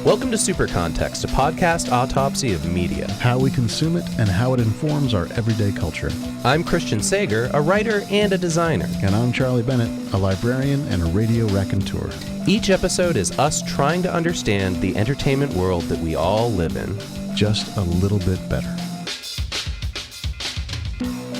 Welcome to Super Context, a podcast autopsy of media. How we consume it and how it informs our everyday culture. I'm Christian Sager, a writer and a designer. And I'm Charlie Bennett, a librarian and a radio raconteur. Each episode is us trying to understand the entertainment world that we all live in. Just a little bit better.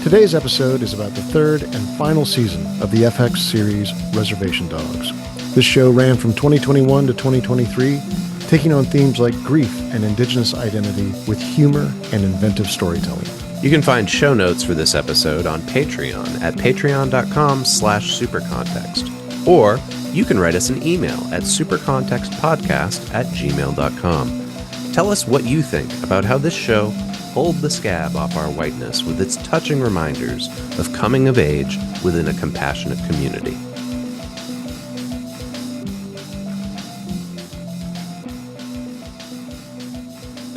Today's episode is about the third and final season of the FX series Reservation Dogs. This show ran from 2021 to 2023, taking on themes like grief and indigenous identity with humor and inventive storytelling. You can find show notes for this episode on Patreon at patreon.com/supercontext. Or you can write us an email at supercontextpodcast@gmail.com. Tell us what you think about how this show pulled the scab off our whiteness with its touching reminders of coming of age within a compassionate community.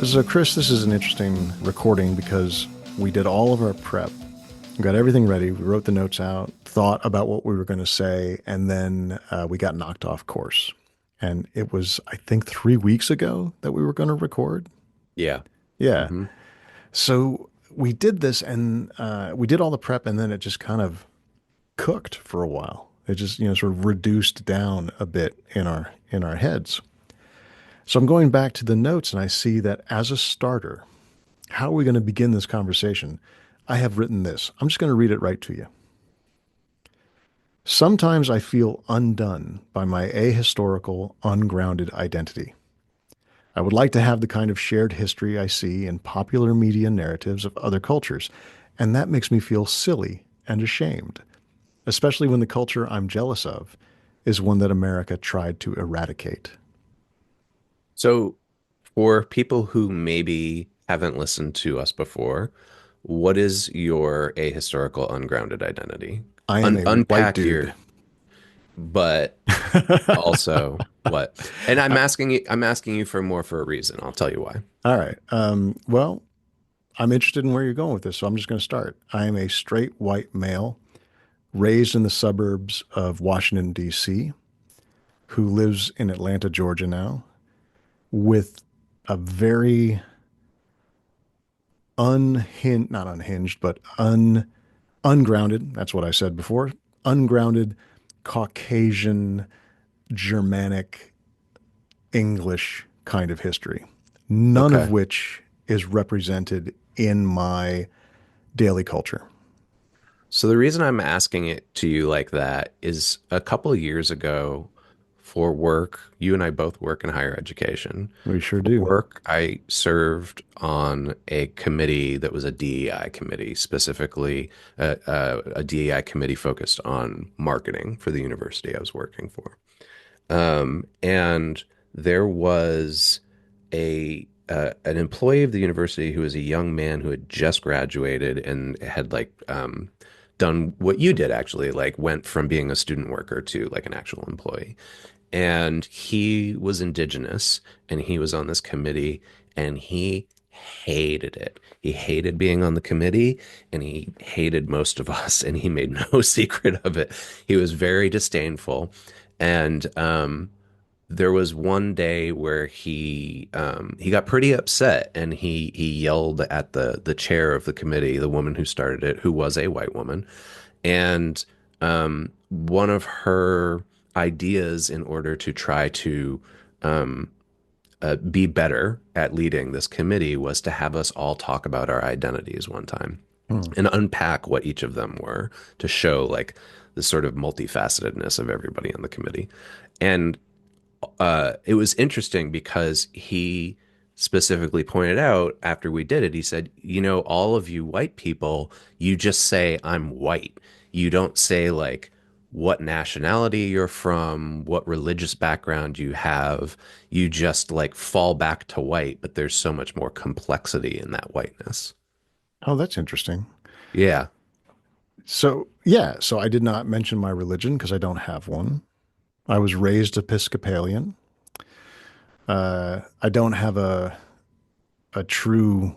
So, Chris, this is an interesting recording because we did all of our prep. We got everything ready. We wrote the notes out, thought about what we were going to say, and then we got knocked off course. And it was, I think, 3 weeks ago that we were going to record. Yeah. Yeah. Mm-hmm. So we did this, and we did all the prep, and then it just kind of cooked for a while. It just, sort of reduced down a bit in our heads. So I'm going back to the notes, and I see that as a starter, how are we going to begin this conversation? I have written this. I'm just going to read it right to you. Sometimes I feel undone by my ahistorical, ungrounded identity. I would like to have the kind of shared history I see in popular media narratives of other cultures, and that makes me feel silly and ashamed, especially when the culture I'm jealous of is one that America tried to eradicate. So, for people who maybe haven't listened to us before, what is your ahistorical, ungrounded identity? I am a white dude. But also what? And I'm asking you for a reason. I'll tell you why. All right. Well, I'm interested in where you're going with this, so I'm just going to start. I am a straight white male raised in the suburbs of Washington, D.C., who lives in Atlanta, Georgia now, with a very not unhinged, but ungrounded, that's what I said before, ungrounded Caucasian, Germanic, English kind of history, none of which is represented in my daily culture. So the reason I'm asking it to you like that is a couple of years ago for work, you and I both work in higher education. We sure do. Work, I served on a committee that was a DEI committee, specifically a DEI committee focused on marketing for the university I was working for. And there was an employee of the university who was a young man who had just graduated and had done what you did actually, went from being a student worker to an actual employee. And he was indigenous, and he was on this committee, and he hated it. He hated being on the committee, and he hated most of us, and he made no secret of it. He was very disdainful. And there was one day where he got pretty upset, and he yelled at the chair of the committee, the woman who started it, who was a white woman. And one of her ideas in order to try to be better at leading this committee was to have us all talk about our identities one time and unpack what each of them were to show the sort of multifacetedness of everybody on the committee. And it was interesting because he specifically pointed out after we did it, he said, all of you white people, you just say I'm white. You don't say what nationality you're from, what religious background you have. You just fall back to white, but there's so much more complexity in that whiteness. Oh, that's interesting. Yeah. So I did not mention my religion because I don't have one. I was raised Episcopalian. I don't have a true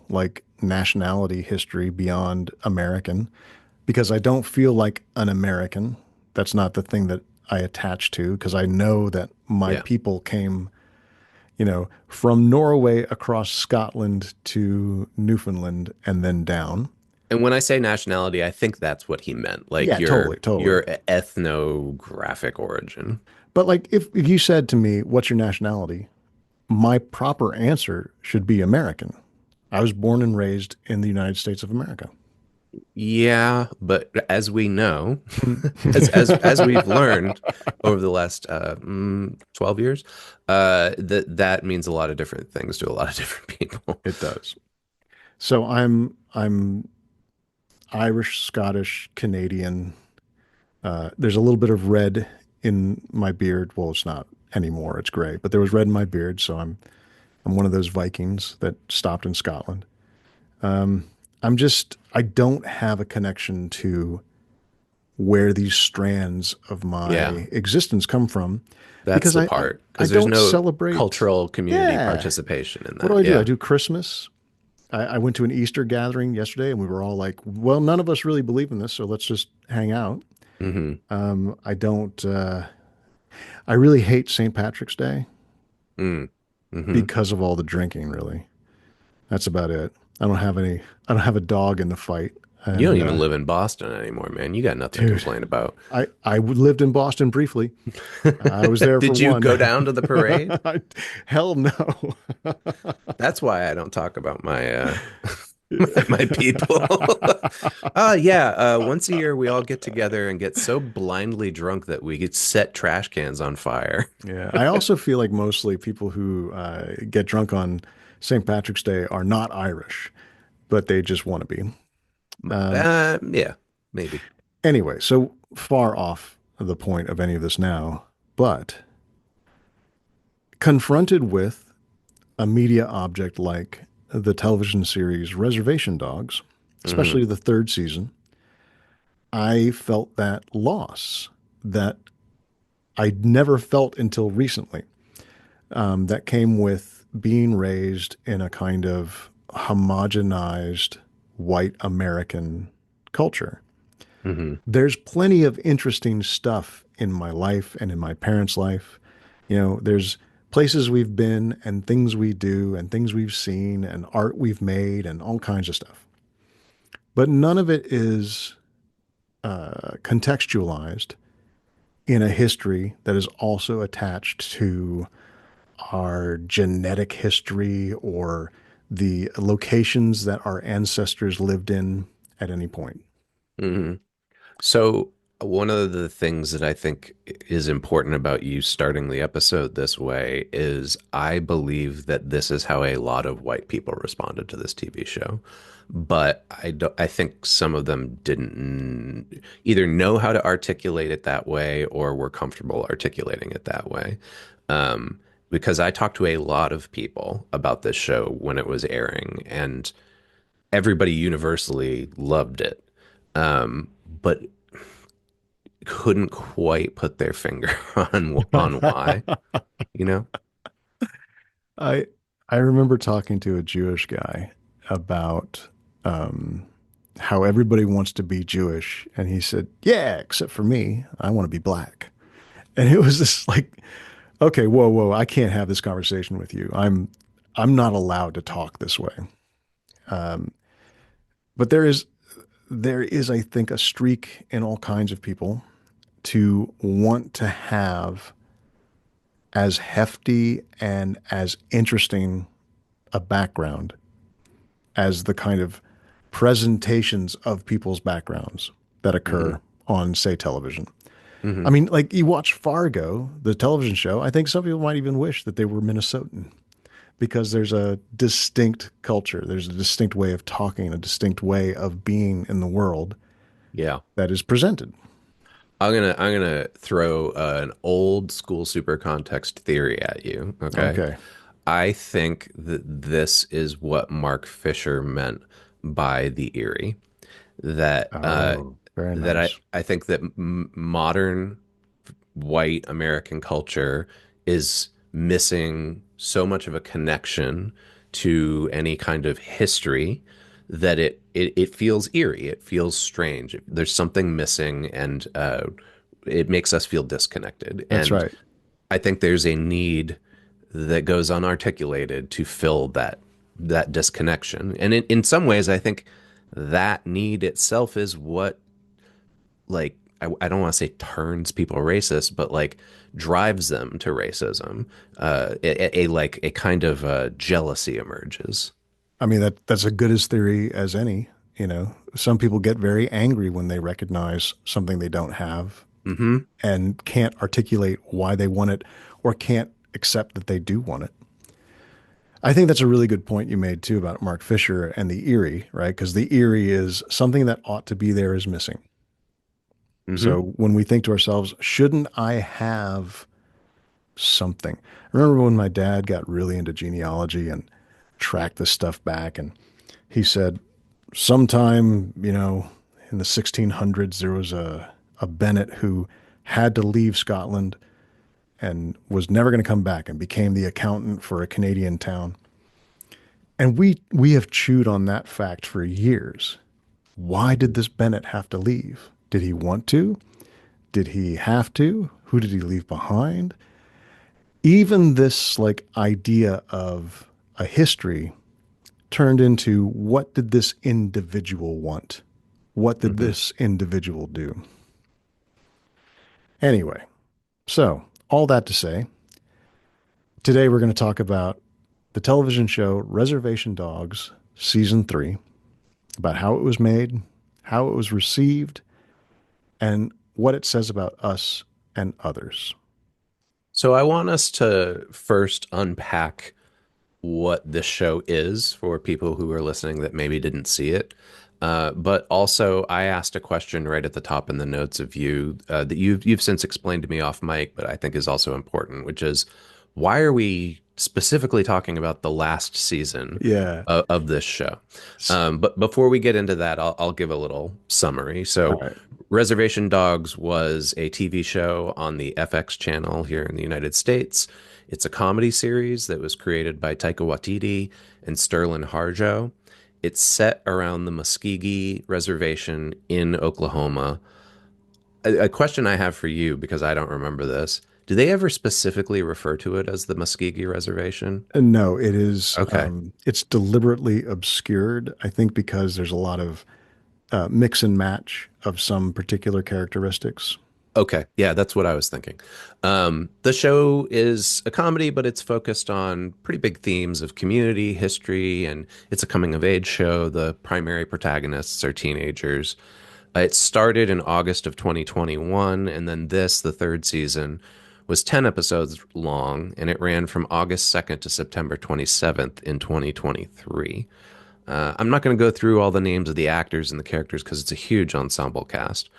nationality history beyond American because I don't feel like an American. That's not the thing that I attach to because I know that my Yeah. people came, from Norway across Scotland to Newfoundland and then down. And when I say nationality, I think that's what he meant, like Yeah, totally, totally. your ethnographic origin. But like if you said to me, "What's your nationality?" my proper answer should be American. I was born and raised in the United States of America. Yeah, but as we know, as we've learned over the last 12 years, that means a lot of different things to a lot of different people. It does. So I'm Irish, Scottish, Canadian. There's a little bit of red in my beard. Well, it's not anymore. It's gray, but there was red in my beard, so I'm one of those Vikings that stopped in Scotland. I don't have a connection to where these strands of Yeah, my existence come from that's because the I part I because there's don't no celebrate. cultural community Yeah. participation in What do that. I do? I Yeah. do Christmas. I went to an Easter gathering yesterday and we were all like, well, none of us really believe in this, so let's just hang out. Hmm. I don't, I really hate St. Patrick's Day Mm. Hmm. because of all the drinking, really. That's about it. I don't have a dog in the fight. You don't And, even live in Boston anymore, man. You got nothing to dude, complain about. I lived in Boston briefly. I was there for Did you one. go down to the parade? Hell no. That's why I don't talk about my my people. Yeah. Once a year, we all get together and get so blindly drunk that we could set trash cans on fire. Yeah, I also feel like mostly people who get drunk on St. Patrick's Day are not Irish, but they just want to be. Um, Yeah, maybe. anyway, so far off the point of any of this now, but confronted with a media object like the television series Reservation Dogs, Hmm. especially the third season, I felt that loss that I'd never felt until recently. That came with being raised in a kind of homogenized white American culture. Hmm. There's plenty of interesting stuff in my life and in my parents' life. There's places we've been and things we do and things we've seen and art we've made and all kinds of stuff. But none of it is contextualized in a history that is also attached to our genetic history or the locations that our ancestors lived in at any point. Hmm. So, one of the things that I think is important about you starting the episode this way is I believe that this is how a lot of white people responded to this TV show. But I think some of them didn't either know how to articulate it that way or were comfortable articulating it that way. Because I talked to a lot of people about this show when it was airing, and everybody universally loved it. But couldn't quite put their finger on why, you know? I I remember talking to a Jewish guy about um, how everybody wants to be Jewish, and he said, "Yeah, except for me, I want to be black." And it was just like, okay, whoa, whoa, I can't have this conversation with you. I'm not allowed to talk this way. Um, but there is, I think, a streak in all kinds of people to want to have as hefty and as interesting a background as the kind of presentations of people's backgrounds that Hmm. occur on, say, television. I Hmm. mean, like you watch Fargo, the television show, I think some people might even wish that they were Minnesotan because there's a distinct culture, there's a distinct way of talking, a distinct way of being in the world Yeah. that is presented. I'm gonna throw an old school super context theory at you. Okay. Okay. I think that this is what Mark Fisher meant by the eerie. That Oh, very that nice. I think that modern white American culture is missing so much of a connection to any kind of history that it feels eerie. It feels strange. There's something missing, and it makes us feel disconnected. That's And right. I think there's a need that goes unarticulated to fill that disconnection. And in some ways, I think that need itself is what like I don't want to say turns people racist, but like drives them to racism. Like a kind of jealousy emerges. I mean, that's a good as theory as any. You know, some people get very angry when they recognize something they don't have Hmm. and can't articulate why they want it or can't accept that they do want it. I think that's a really good point you made too about Mark Fisher and the eerie, right? Because the eerie is something that ought to be there is missing. Hmm. So when we think to ourselves, shouldn't I have something? I remember when my dad got really into genealogy and tracked this stuff back, and he said, sometime, in the 1600s, there was a Bennett who had to leave Scotland and was never going to come back and became the accountant for a Canadian town. And we have chewed on that fact for years. Why did this Bennett have to leave? Did he want to? Did he have to? Who did he leave behind? Even this like idea of a history turned into what did this individual want? What did Hmm. this individual do? Anyway, so all that to say, today we're going to talk about the television show Reservation Dogs season 3, about how it was made, how it was received, and what it says about us and others. So I want us to first unpack what this show is for people who are listening that maybe didn't see it. But also, I asked a question right at the top in the notes of you that you've since explained to me off mic, but I think is also important, which is why are we specifically talking about the last season Yeah. of this show? But before we get into that, I'll give a little summary. All So, right. Reservation Dogs was a TV show on the FX channel here in the United States. It's a comedy series that was created by Taika Waititi and Sterlin Harjo. It's set around the Muskogee Reservation in Oklahoma. A question I have for you, because I don't remember this, do they ever specifically refer to it as the Muskogee Reservation? No, it is. Okay. It's deliberately obscured, I think, because there's a lot of mix and match of some particular characteristics. Okay. Yeah, that's what I was thinking. The show is a comedy, but it's focused on pretty big themes of community, history, and it's a coming of age show. The primary protagonists are teenagers. It started in August of 2021, and then this, the third season, was 10 episodes long, and it ran from August 2nd to September 27th in 2023. I'm not going to go through all the names of the actors and the characters because it's a huge ensemble cast.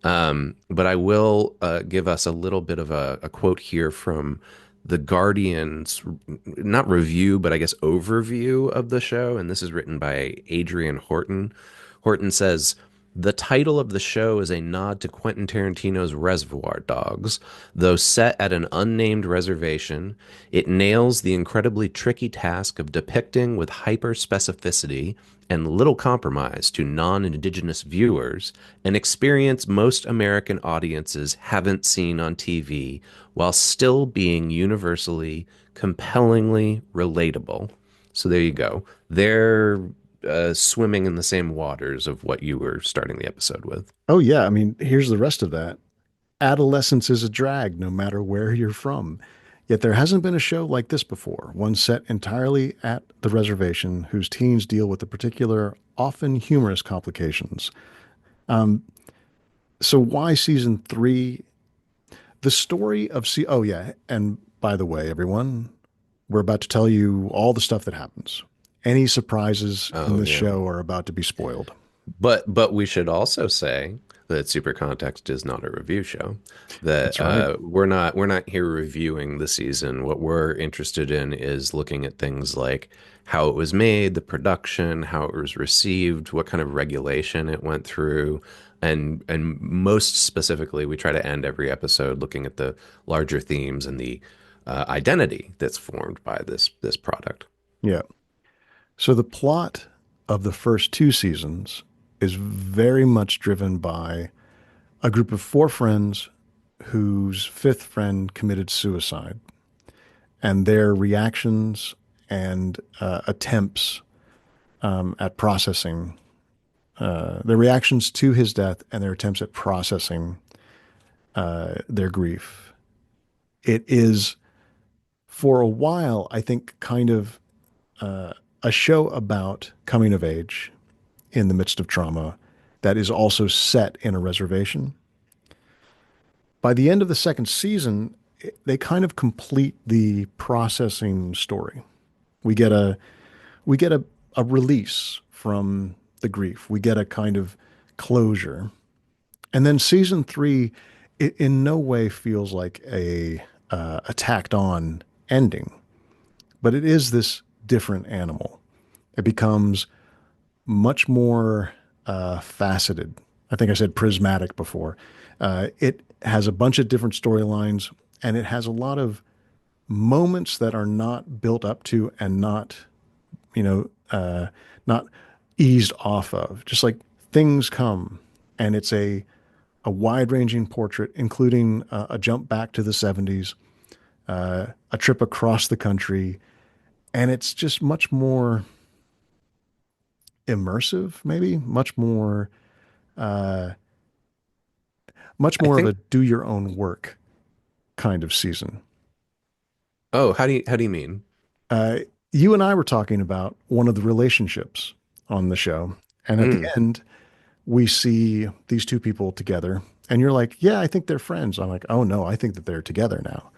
But I will give us a little bit of a quote here from the Guardian's, not review, but I guess overview of the show. And this is written by Adrian Horton. Horton says, the title of the show is a nod to Quentin Tarantino's Reservoir Dogs. Though set at an unnamed reservation, it nails the incredibly tricky task of depicting with hyper specificity and little compromise to non indigenous viewers an experience most American audiences haven't seen on TV while still being universally, compellingly relatable. So there you go. They're swimming in the same waters of what you were starting the episode with. Oh, yeah. I mean, here's the rest of that. Adolescence is a drag, no matter where you're from. Yet there hasn't been a show like this before, one set entirely at the reservation whose teens deal with the particular, often humorous complications. Um, so why season 3? The story of oh yeah, and by the way, everyone, we're about to tell you all the stuff that happens. Any surprises in Oh this yeah. show are about to be spoiled. But we should also say that Super Context is not a review show. That That's right. we're not here reviewing the season. What we're interested in is looking at things like how it was made, the production, how it was received, what kind of regulation it went through, and most specifically, we try to end every episode looking at the larger themes and the identity that's formed by this product. Yeah. So the plot of the first 2 seasons is very much driven by a group of 4 friends whose fifth friend committed suicide, and their reactions and attempts at processing their reactions to his death and their attempts at processing their grief. It is, for a while, I think, kind of a show about coming of age in the midst of trauma that is also set in a reservation. By the end of the second season, they kind of complete the processing story. We get a we get a release from the grief. We get a kind of closure. And then season three, it in no way feels like a tacked on ending, but it is this different animal. It becomes much more faceted. I think I said prismatic before. It has a bunch of different storylines, and it has a lot of moments that are not built up to and not, you know, not eased off of. Just like things come, and it's a wide ranging portrait, including a jump back to the 70s, a trip across the country, and it's just much more immersive, maybe uh, much I more of a think. do your own work kind of season. Oh, how do you mean? Uh, you and I were talking about one of the relationships on the show, and at the Mm, end, we see these two people together, and you're like, "Yeah, I think they're friends." I'm like, "Oh no, I think that they're together now."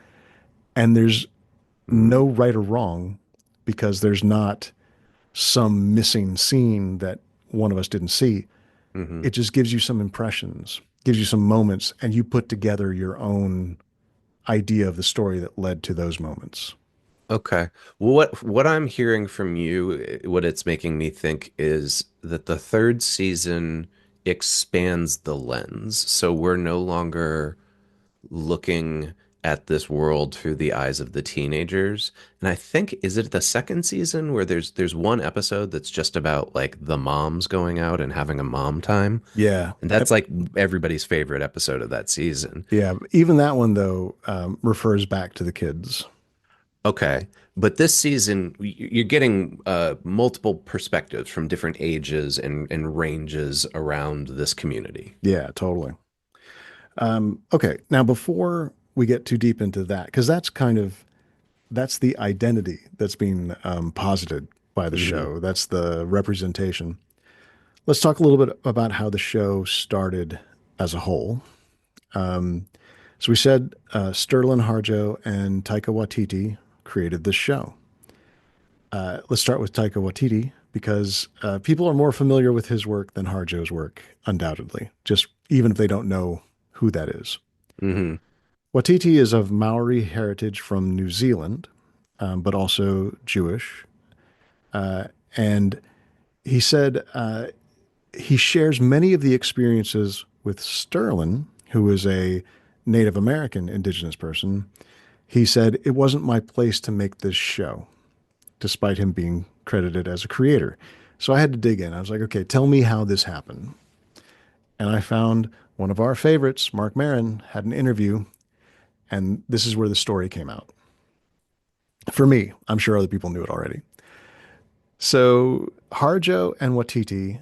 And there's mm, no right or wrong because there's not some missing scene that one of us didn't see. hmm. It just gives you some impressions, gives you some moments, and you put together your own idea of the story that led to those moments. Okay. Well, what I'm hearing from you, what it's making me think is that the third season expands the lens. So we're no longer looking at this world through the eyes of the teenagers. And I think, is it the second season where there's one episode that's just about like the moms going out and having a mom time? Yeah. And that's like everybody's favorite episode of that season. Yeah. Even that one, though, refers back to the kids. Okay. But this season, you're getting multiple perspectives from different ages and ranges around this community. Yeah, totally. Okay. Now, before we get too deep into that, because that's the identity that's being posited by the Hmm. show. That's the representation. Let's talk a little bit about how the show started as a whole. Um, so we said Sterlin Harjo and Taika Waititi created this show. Let's start with Taika Waititi because people are more familiar with his work than Harjo's work, undoubtedly, just even if they don't know who that is. Hmm. Waititi is of Maori heritage from New Zealand, but also Jewish. Uh, and he said he shares many of the experiences with Sterlin, who is a Native American indigenous person. He said, "It wasn't my place to make this show," despite him being credited as a creator. So I had to dig in. I was like, okay, tell me how this happened. And I found one of our favorites, Mark Maron, had an interview, and this is where the story came out. For me, I'm sure other people knew it already. So Harjo and Watiti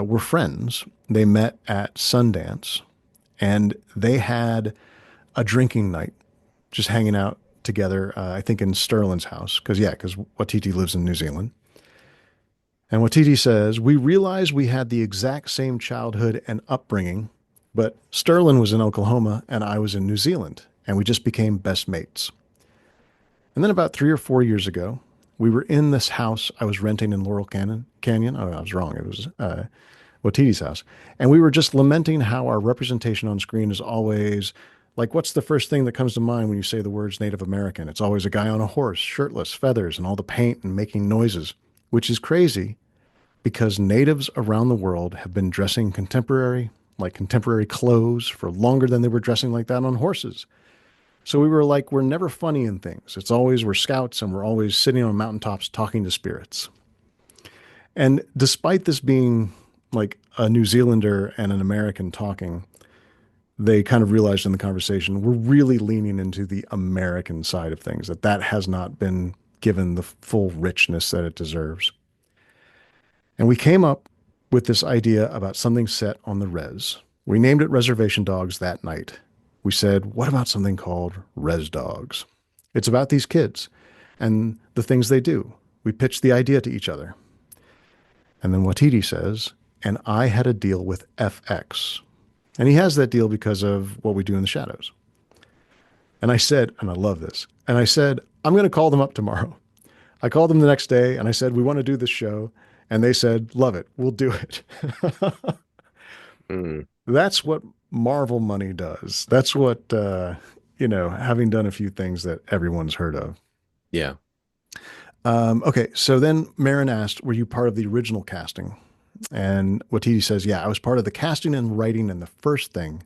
were friends. They met at Sundance, and they had a drinking night, just hanging out together. I think in Sterlin's house, because Watiti lives in New Zealand. And Watiti says, "We realized we had the exact same childhood and upbringing, but Sterlin was in Oklahoma and I was in New Zealand, and we just became best mates." And then about 3 or 4 years ago, we were in this house I was renting in Laurel Canyon. Oh, I was wrong. It was Watiti's house. And we were just lamenting how our representation on screen is always like, what's the first thing that comes to mind when you say the words Native American? It's always a guy on a horse, shirtless, feathers, and all the paint and making noises, which is crazy because natives around the world have been dressing like contemporary clothes for longer than they were dressing like that on horses. So we were like, we're never funny in things. It's always we're scouts and we're always sitting on mountaintops talking to spirits. And despite this being like a New Zealander and an American talking, they kind of realized in the conversation we're really leaning into the American side of things, that that has not been given the full richness that it deserves. And we came up with this idea about something set on the res. We named it Reservation Dogs that night. We said, what about something called Res Dogs? It's about these kids and the things they do. We pitched the idea to each other. And then Waititi says, and I had a deal with FX. And he has that deal because of what we do in the shadows. And I said, and I love this, and I said, I'm going to call them up tomorrow. I called them the next day and I said, we want to do this show. And they said, love it. We'll do it. Mm, That's what Marvel money does. That's what, having done a few things that everyone's heard of. yeah. Okay. So then Marin asked, were you part of the original casting? And Watiti says, yeah, I was part of the casting and writing in the first thing.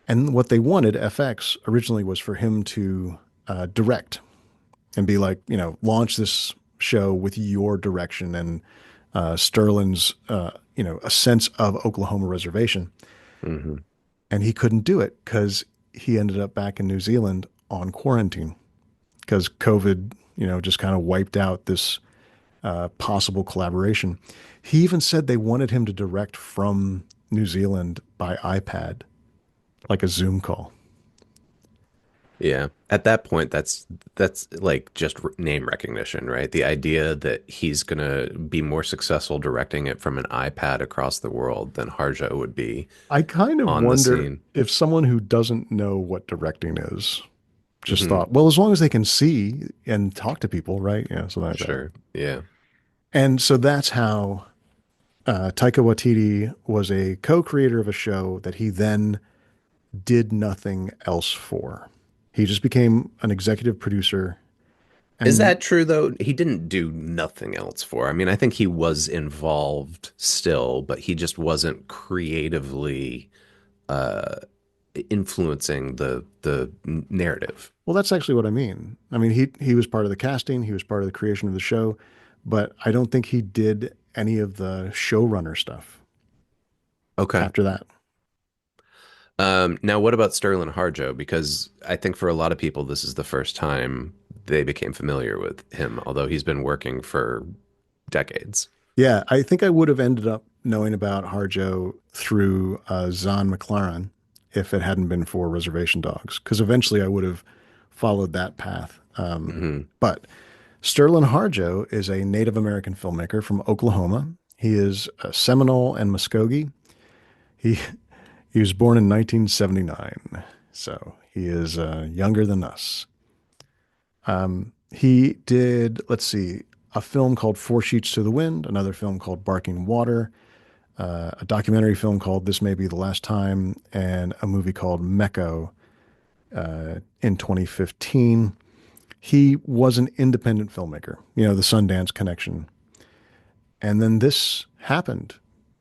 And what they wanted, FX, originally was for him to direct and be like, launch this show with your direction and Sterlin's, a sense of Oklahoma reservation. Hmm. And he couldn't do it because he ended up back in New Zealand on quarantine because COVID, just kind of wiped out this possible collaboration. He even said they wanted him to direct from New Zealand by iPad, like a Zoom call. Yeah. At that point, that's like just name recognition, right? The idea that he's gonna be more successful directing it from an iPad across the world than Harjo would be I kind of on the wonder scene. if someone who doesn't know what directing is just Hmm. thought, well, as long as they can see and talk to people, right? Yeah, something like that. Sure. Yeah. And so that's how Taika Waititi was a co-creator of a show that he then did nothing else for. He just became an executive producer. Is And that true though? He didn't do nothing else for. I mean, I think he was involved still, but he just wasn't creatively uh influencing the narrative. well, that's actually what I mean. I mean, he was part of the casting, he was part of the creation of the show, but I don't think he did any of the showrunner stuff Okay. after that. Now, what about Sterlin Harjo? Because I think for a lot of people, this is the first time they became familiar with him, although he's been working for decades. Yeah, I think I would have ended up knowing about Harjo through Zahn McLaren if it hadn't been for Reservation Dogs, because eventually I would have followed that path. Hmm. But Sterlin Harjo is a Native American filmmaker from Oklahoma. He is a Seminole and Muskogee. He he was born in 1979, so he is younger than us. He did, let's see, a film called Four Sheets to the Wind, another film called Barking Water, a documentary film called This May Be the Last Time, and a movie called Mecco in 2015. He was an independent filmmaker, the Sundance connection. And then this happened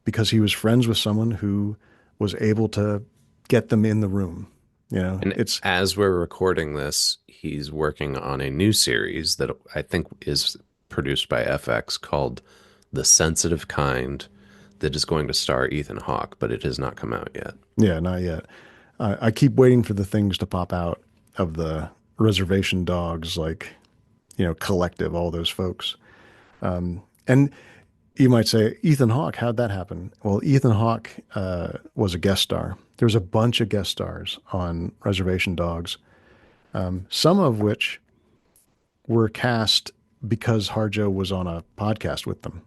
because he was friends with someone who was able to get them in the room. And It's, as we're recording this, he's working on a new series that I think is produced by FX called The Sensitive Kind that is going to star Ethan Hawke, but it has not come out yet. yeah, not yet. I keep waiting for the things to pop out of the reservation dogs, like, collective, all those folks. And you might say, Ethan Hawke, how'd that happen? Well, Ethan Hawke was a guest star. There was a bunch of guest stars on Reservation Dogs, some of which were cast because Harjo was on a podcast with them.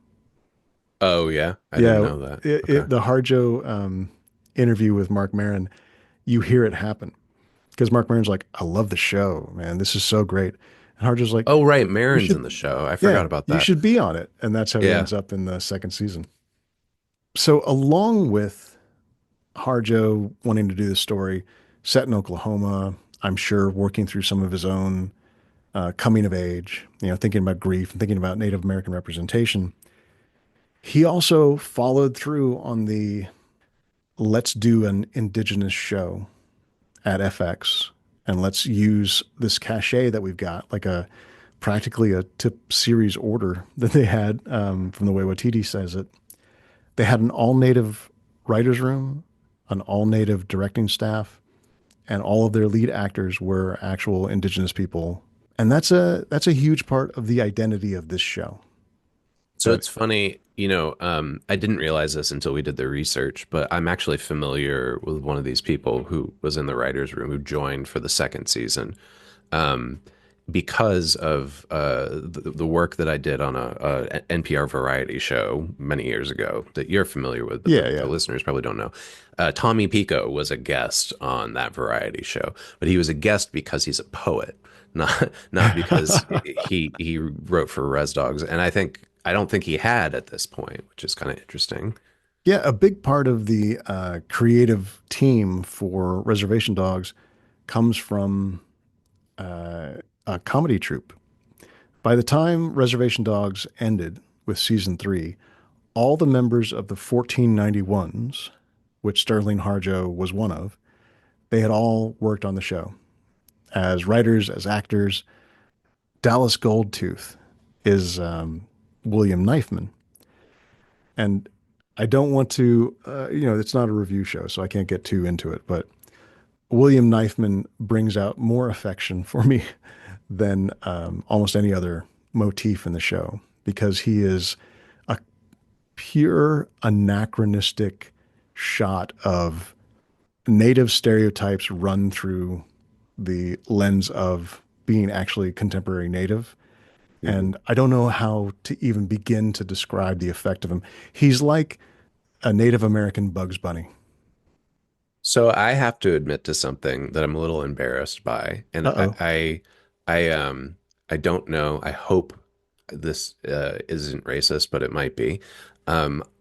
Oh, yeah. I didn't Yeah, know that. Okay. the Harjo interview with Mark Maron, you hear it happen because Mark Maron's like, I love the show, man. This is so great. And Harjo's like, Oh, right. you Marin's in should, the show. I yeah, forgot about you that. should be on it. And that's how he Yeah. ends up in the second season. So, along with Harjo wanting to do the story set in Oklahoma, I'm sure working through some of his own coming of age, thinking about grief and thinking about Native American representation. He also followed through on the let's do an indigenous show at FX and let's use this cachet that we've got, like a practically a tip series order that they had from the way Watiti says it. They had an all native writer's room, an all native directing staff, and all of their lead actors were actual indigenous people. And that's a huge part of the identity of this show. So That it's funny, I didn't realize this until we did the research, but I'm actually familiar with one of these people who was in the writer's room who joined for the second season. Um, because of the work that I did on a NPR variety show many years ago that you're familiar with, but Yeah, the yeah. listeners probably don't know. Tommy Pico was a guest on that variety show, but he was a guest because he's a poet, not because he wrote for Res Dogs. And I don't think he had at this point, which is kind of interesting. Yeah, a big part of the creative team for Reservation Dogs comes from a comedy troupe. By the time Reservation Dogs ended with season three, all the members of the 1491s, which Sterling Harjo was one of, they had all worked on the show as writers, as actors. Dallas Goldtooth is William Knifeman. And I don't want to, it's not a review show, so I can't get too into it, but William Knifeman brings out more affection for me than almost any other motif in the show because he is a pure anachronistic shot of native stereotypes run through the lens of being actually contemporary native. Mhm. And I don't know how to even begin to describe the effect of him. He's like a Native American Bugs Bunny. So I have to admit to something that I'm a little embarrassed by, and Uh-oh. I don't know. I hope this isn't racist, but it might be.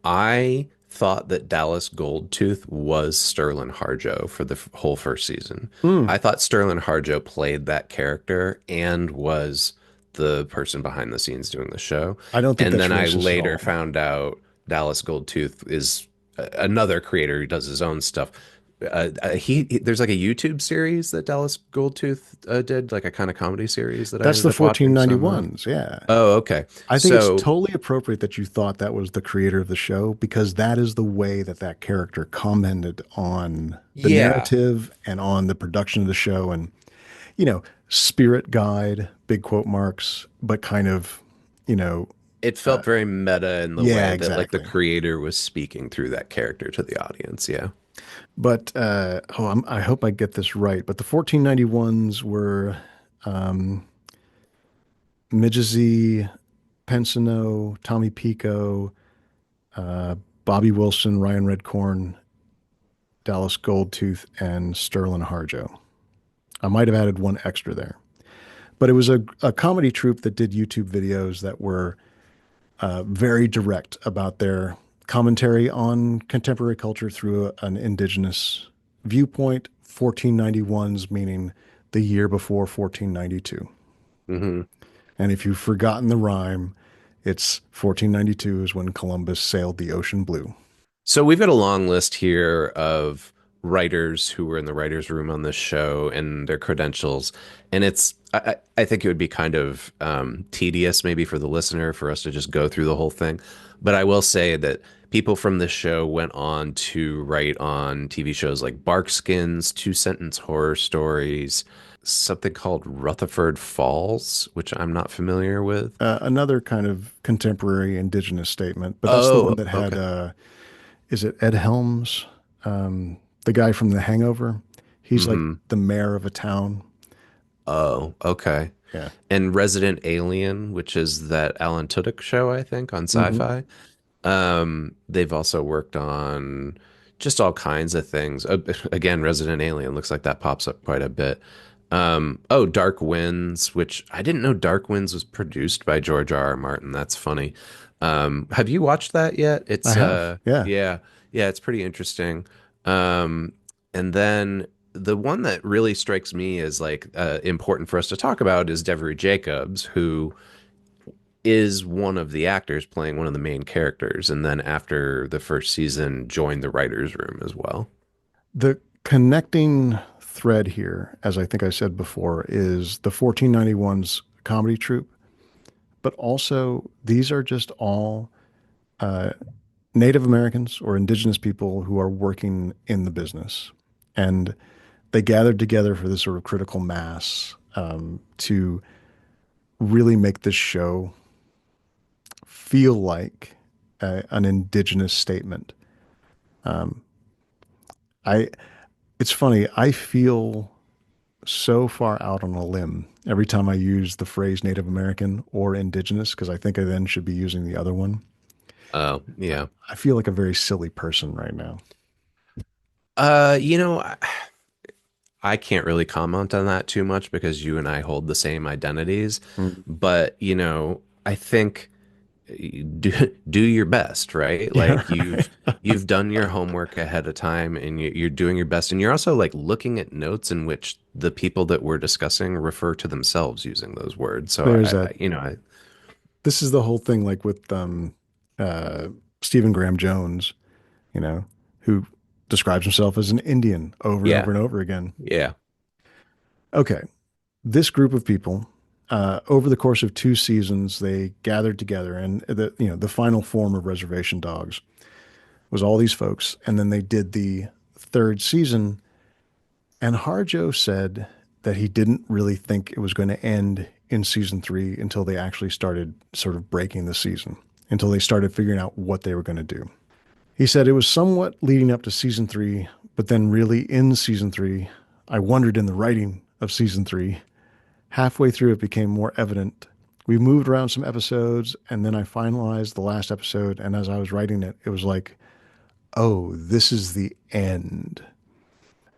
I thought that Dallas Goldtooth was Sterlin Harjo for the whole first season. Mm, I thought Sterlin Harjo played that character and was the person behind the scenes doing the show. I don't think And that's then I racist at later all. found out Dallas Goldtooth is another creator who does his own stuff. There's like a YouTube series that Dallas Goldtooth did, like a kind of comedy series that I That's ended the up watching some of. 1491s. Yeah. Oh, okay. I think it's So totally appropriate that you thought that was the creator of the show because that is the way that that character commented on the yeah, narrative and on the production of the show and, spirit guide, big quote marks, but kind of, you know, it uh, felt very meta in the yeah, way that like the exactly. creator was speaking through that character to the audience. Yeah. But I hope I get this right. But the 1491s were Midgesy, Pensino, Tommy Pico, uh, Bobby Wilson, Ryan Redcorn, Dallas Goldtooth, and Sterlin Harjo. I might have added one extra there. But it was a comedy troupe that did YouTube videos that were very direct about their commentary on contemporary culture through an indigenous viewpoint. 1491s meaning the year before 1492. Hmm. And if you've forgotten the rhyme, it's 1492 is when Columbus sailed the ocean blue. So we've got a long list here of writers who were in the writers' room on this show and their credentials, and I think it would be kind of tedious maybe for the listener for us to just go through the whole thing. But I will say that people from this show went on to write on TV shows like Barkskins, Two Sentence Horror Stories, something called Rutherford Falls, which I'm not familiar with. Another kind of contemporary indigenous statement, but that's the one Oh, that had, okay. is it Ed Helms? The guy from The Hangover. He's like Hmm. the mayor of a town. Oh, okay. Yeah. And Resident Alien, which is that Alan Tudyk show, I think, on Hmm. Sci-Fi. They've also worked on just all kinds of things. Again, Resident Alien looks like that pops up quite a bit. Oh, Dark Winds, which I didn't know Dark Winds was produced by George R. R. Martin. That's funny. Have you watched that yet? I It's have. Yeah. yeah, yeah, it's pretty interesting. Um, and then the one that really strikes me as like important for us to talk about is Devery Jacobs, who is one of the actors playing one of the main characters, and then after the first season, joined the writers' room as well. The connecting thread here, as I think I said before, is the 1491's comedy troupe, but also these are just all Native Americans or indigenous people who are working in the business. And they gathered together for this sort of critical mass to really make this show feel like an indigenous statement. Um, I It's funny. I feel so far out on a limb every time I use the phrase Native American or indigenous because I think I then should be using the other one. Oh, yeah. I feel like a very silly person right now. You know, I can't really comment on that too much because you and I hold the same identities. Mm. But, I think do your best, right? Yeah, Like you've done your homework ahead of time and you're doing your best. And you're also like looking at notes in which the people that we're discussing refer to themselves using those words. So there's that. I This is the whole thing, like with uh, Stephen Graham Jones, you know, who describes himself as an Indian over and yeah, over and over again. yeah. Okay, this group of people, over the course of 2 seasons, they gathered together, and the final form of Reservation Dogs was all these folks, and then they did the third season. And Harjo said that he didn't really think it was going to end in season 3 until they actually started sort of breaking the season, until they started figuring out what they were going to do. He said it was somewhat leading up to season 3, but then really in season 3, I wondered in the writing of season 3, halfway through it became more evident. We moved around some episodes and then I finalized the last episode. And as I was writing it, it was like, oh, this is the end.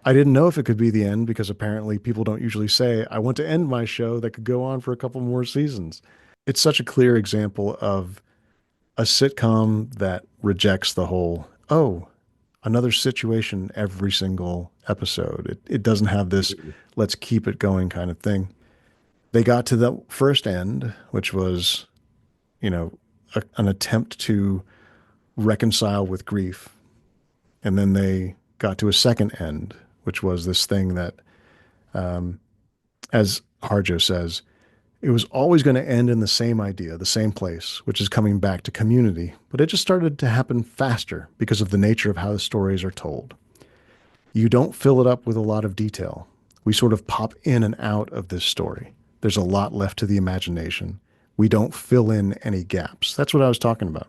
I didn't know if it could be the end because apparently people don't usually say, I want to end my show that could go on for a couple more seasons. It's such a clear example of a sitcom that rejects the whole, oh, another situation every single episode. It doesn't have this, Mhm. let's keep it going kind of thing. They got to the first end, which was, you know, an attempt to reconcile with grief. And then they got to a second end, which was this thing that, as Harjo says, it was always going to end in the same idea, the same place, which is coming back to community. But it just started to happen faster because of the nature of how the stories are told. You don't fill it up with a lot of detail. We sort of pop in and out of this story. There's a lot left to the imagination. We don't fill in any gaps. That's what I was talking about.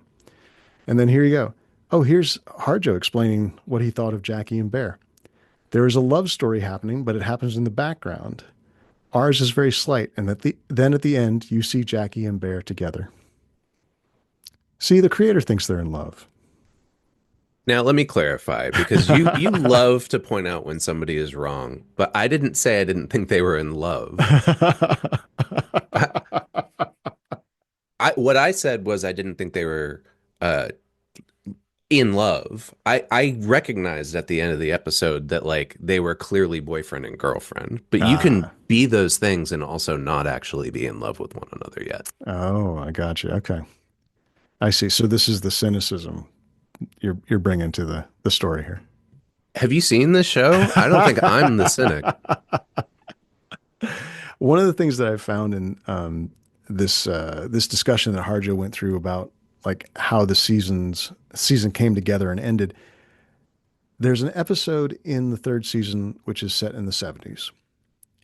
And then here you go. Oh, here's Harjo explaining what he thought of Jackie and Bear. There is a love story happening, but it happens in the background. Ours is very slight, and then at the end, you see Jackie and Bear together. See, the creator thinks they're in love. Now let me clarify because you love to point out when somebody is wrong, but I didn't say I didn't think they were in love. I, what I said was I didn't think they were uh in love. I recognized at the end of the episode that like they were clearly boyfriend and girlfriend, but you can Ah, be those things and also not actually be in love with one another yet. oh, I got you. Okay, I see. So this is the cynicism you're bringing to the story here. Have you seen this show? I don't think I'm the cynic. One of the things that I found in this discussion that Harjo went through about like how the season came together and ended. There's an episode in the third season which is set in the 70s,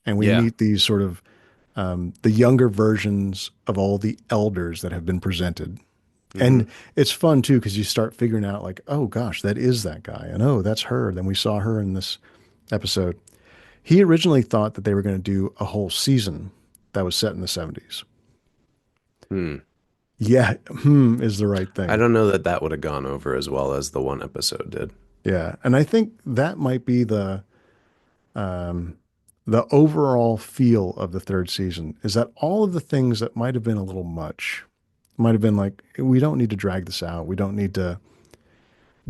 and we Yeah. meet these sort of the younger versions of all the elders that have been presented. Hmm. And it's fun too because you start figuring out like, oh gosh, that is that guy, and oh, that's her. Then we saw her in this episode. He originally thought that they were going to do a whole season that was set in the 70s. Hmm. Yeah, is the right I thing. don't know that that would have gone over as well as the one episode did. Yeah, and I think that might be um, the overall feel of the third season is that all of the things that might have been a little much might have been like, we don't need to drag this out. We don't need to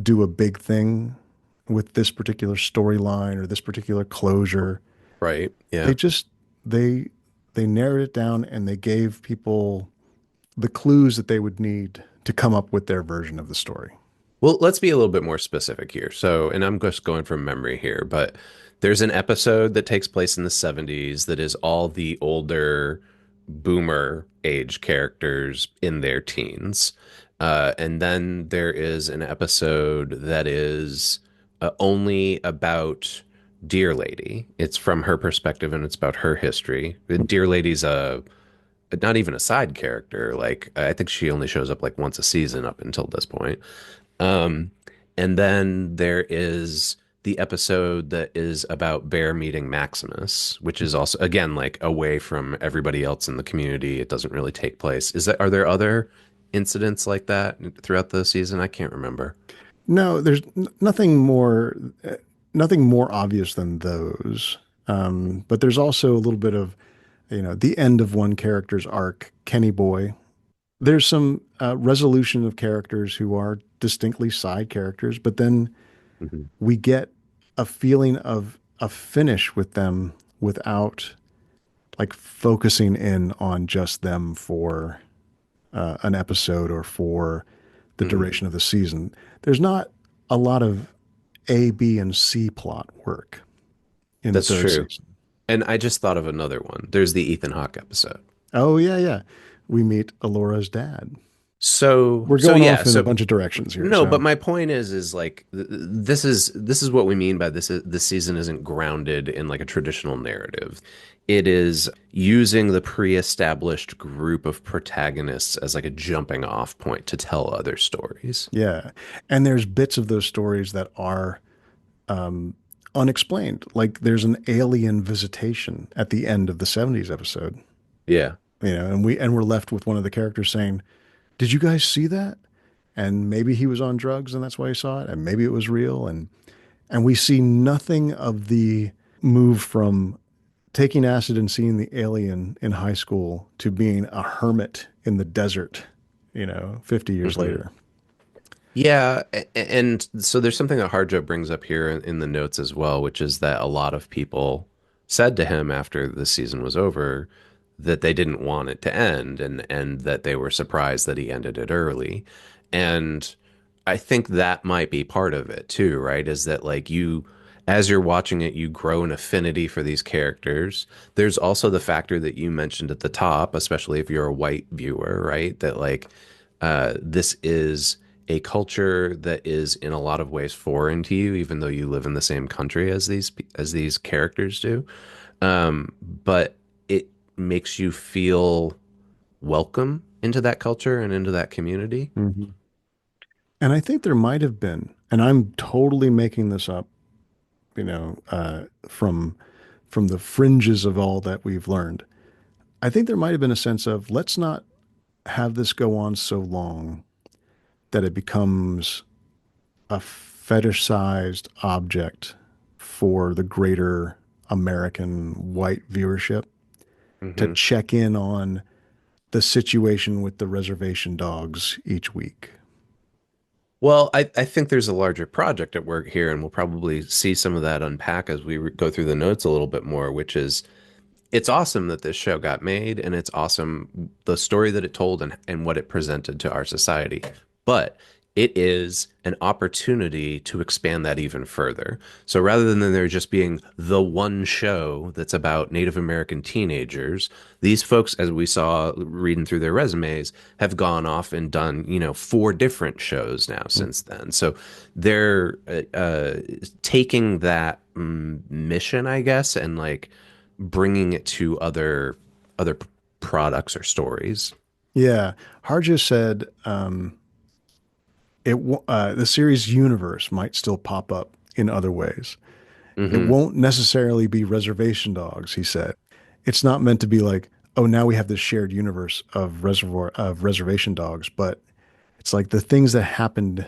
do a big thing with this particular storyline or this particular closure. Right. They Yeah. just they they narrowed it down and they gave people the clues that they would need to come up with their version of the story. Well, let's be a little bit more specific here. So, and I'm just going from memory here, but there's an episode that takes place in the 70s that is all the older boomer age characters in their teens. And then there is an episode that is only about Dear Lady. It's from her perspective and it's about her history. Dear Lady's a not even a side character. Like I think she only shows up like once a season up until this point. Um, and then there is the episode that is about Bear meeting Maximus, which is also again like away from everybody else in the community. It doesn't really take place. Are there other incidents like that throughout the season? I can't remember. No, there's nothing more, nothing more obvious than those. But there's also a little bit of, the end of one character's arc, Kenny Boy. There's some resolution of characters who are distinctly side characters, but then Hmm. we get a feeling of a finish with them without like focusing in on just them for an episode or for the Hmm. duration of the season. There's not a lot of A, B, and C plot work in the That's third true. season. And I just thought of another one. There's the Ethan Hawke episode. Oh, yeah, yeah. We meet Alora's dad. So We're so going yeah, off in a so bunch of directions here. no, but So, my point is like this is what we mean by this season isn't grounded in like a traditional narrative. It is using the pre-established group of protagonists as like a jumping off point to tell other stories. yeah. And there's bits of those stories that are um, unexplained. Like there's an alien visitation at the end of the 70s episode, Yeah. and we're left with one of the characters saying, "Did you guys see that?" And maybe he was on drugs and that's why he saw it, and maybe it was real, and we see nothing of the move from taking acid and seeing the alien in high school to being a hermit in the desert, 50 years Hmm. later. Yeah, and so there's something that Harjo brings up here in the notes as well, which is that a lot of people said to him after the season was over that they didn't want it to end and that they were surprised that he ended it early. And I think that might be part of it too, right? Is that like you as you're watching it, you grow an affinity for these characters. There's also the factor that you mentioned at the top, especially if you're a white viewer, right? That like this is a culture that is in a lot of ways foreign to you, even though you live in the same country as these characters do. But it makes you feel welcome into that culture and into that community. Mhm. And I think there might have been, and I'm totally making this up, from the fringes of all that we've learned. I think there might have been a sense of let's not have this go on so long that it becomes a fetishized object for the greater American white viewership to Hmm. check in on the situation with the reservation dogs each week. Well, I think there's a larger project at work here, and we'll probably see some of that unpack as we go through the notes a little bit more, which is it's awesome that this show got made and it's awesome the story that it told and what it presented to our society. But it is an opportunity to expand that even further. So rather than there just being the one show that's about Native American teenagers, these folks, as we saw reading through their resumes, have gone off and done, four different shows now since then. So they're taking that mission, I guess, and like bringing it to other products or stories. Yeah, Harjo said the series universe might still pop up in other ways. It Hmm. won't necessarily be reservation dogs, he said. It's not meant to be like, oh, now we have this shared universe of reservation dogs, but it's like the things that happened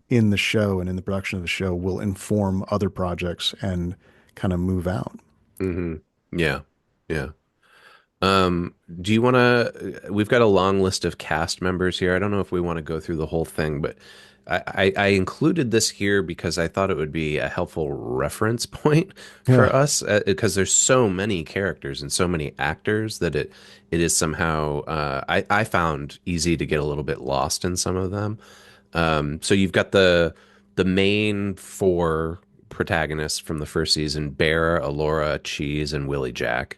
in the show and in the production of the show will inform other projects and kind of move out. Hmm. Yeah. Yeah. Do you want to? We've got a long list of cast members here. I don't know if we want to go through the whole thing, but I included this here because I thought it would be a helpful reference point Yeah. for us because there's so many characters and so many actors that it is somehow I found easy to get a little bit lost in some of them. So you've got the main four protagonists from the first season: Bear, Alora, Cheese, and Willie Jack.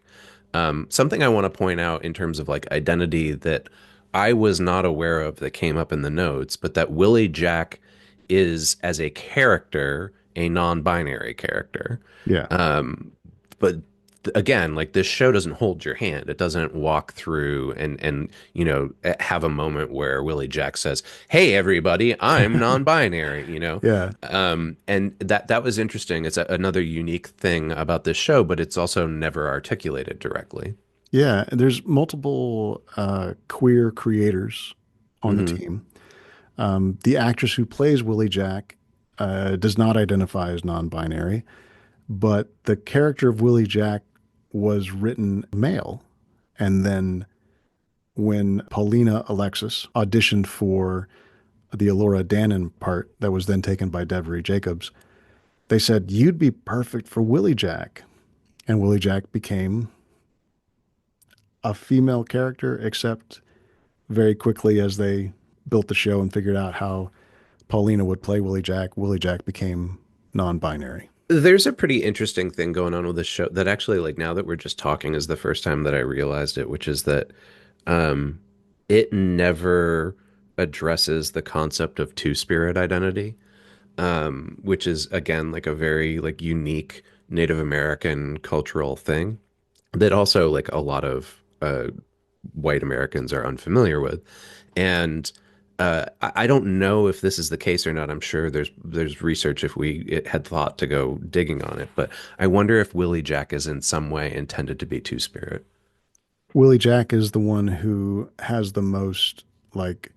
Something I want to point out in terms of like identity that I was not aware of that came up in the notes, but that Willie Jack is, as a character, a non-binary character. Yeah. Um, but again, like this show doesn't hold your hand. It doesn't walk through and have a moment where Willie Jack says, "Hey, everybody, I'm non-binary," Yeah. and that was interesting. It's another unique thing about this show, but it's also never articulated directly. Yeah. And there's multiple queer creators on the Hmm. team. The actress who plays Willie Jack does not identify as non-binary, but the character of Willie Jack was written male. And then when Paulina Alexis auditioned for the Elora Danan part that was then taken by Devery Jacobs, they said, "You'd be perfect for Willie Jack." And Willie Jack became a female character, except very quickly as they built the show and figured out how Paulina would play Willie Jack became non-binary. There's a pretty interesting thing going on with this show that actually, like, now that we're just talking, is the first time that I realized it, which is that um, it never addresses the concept of two-spirit identity, which is again like a very like unique Native American cultural thing that also like a lot of white Americans are unfamiliar with. And I don't know if this is the case or not. I'm sure there's research if we had thought to go digging on it, but I wonder if Willie Jack is in some way intended to be Two Spirit. Willie Jack is the one who has the most like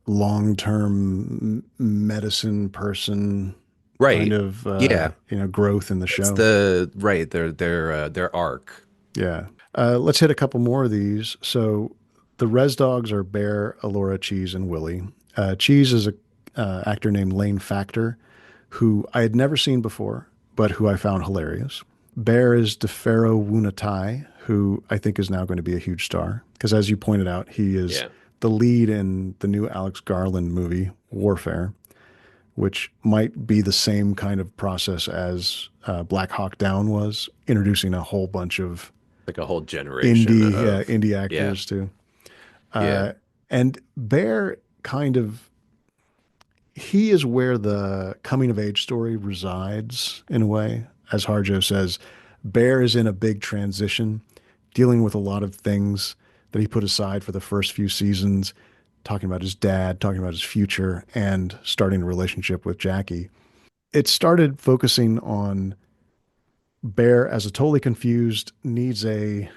long-term medicine person kind Right. of Yeah. growth in the It's show. the right, their arc. Yeah. Let's hit a couple more of these. So the Res Dogs are Bear, Alora, Cheese, and Willie. Cheese is a actor named Lane Factor, who I had never seen before, but who I found hilarious. Bear is DeFaro Wunatai, who I think is now going to be a huge star. Because as you pointed out, he is Yeah. the lead in the new Alex Garland movie, Warfare, which might be the same kind of process as Black Hawk Down was, introducing a whole bunch of Like a whole generation of indie yeah. actors too. Yeah. And Bear kind of he is where the coming of age story resides in a way. As Harjo says, Bear is in a big transition, dealing with a lot of things that he put aside for the first few seasons, talking about his dad, talking about his future, and starting a relationship with Jackie. It started focusing on Bear as a totally confused, needs a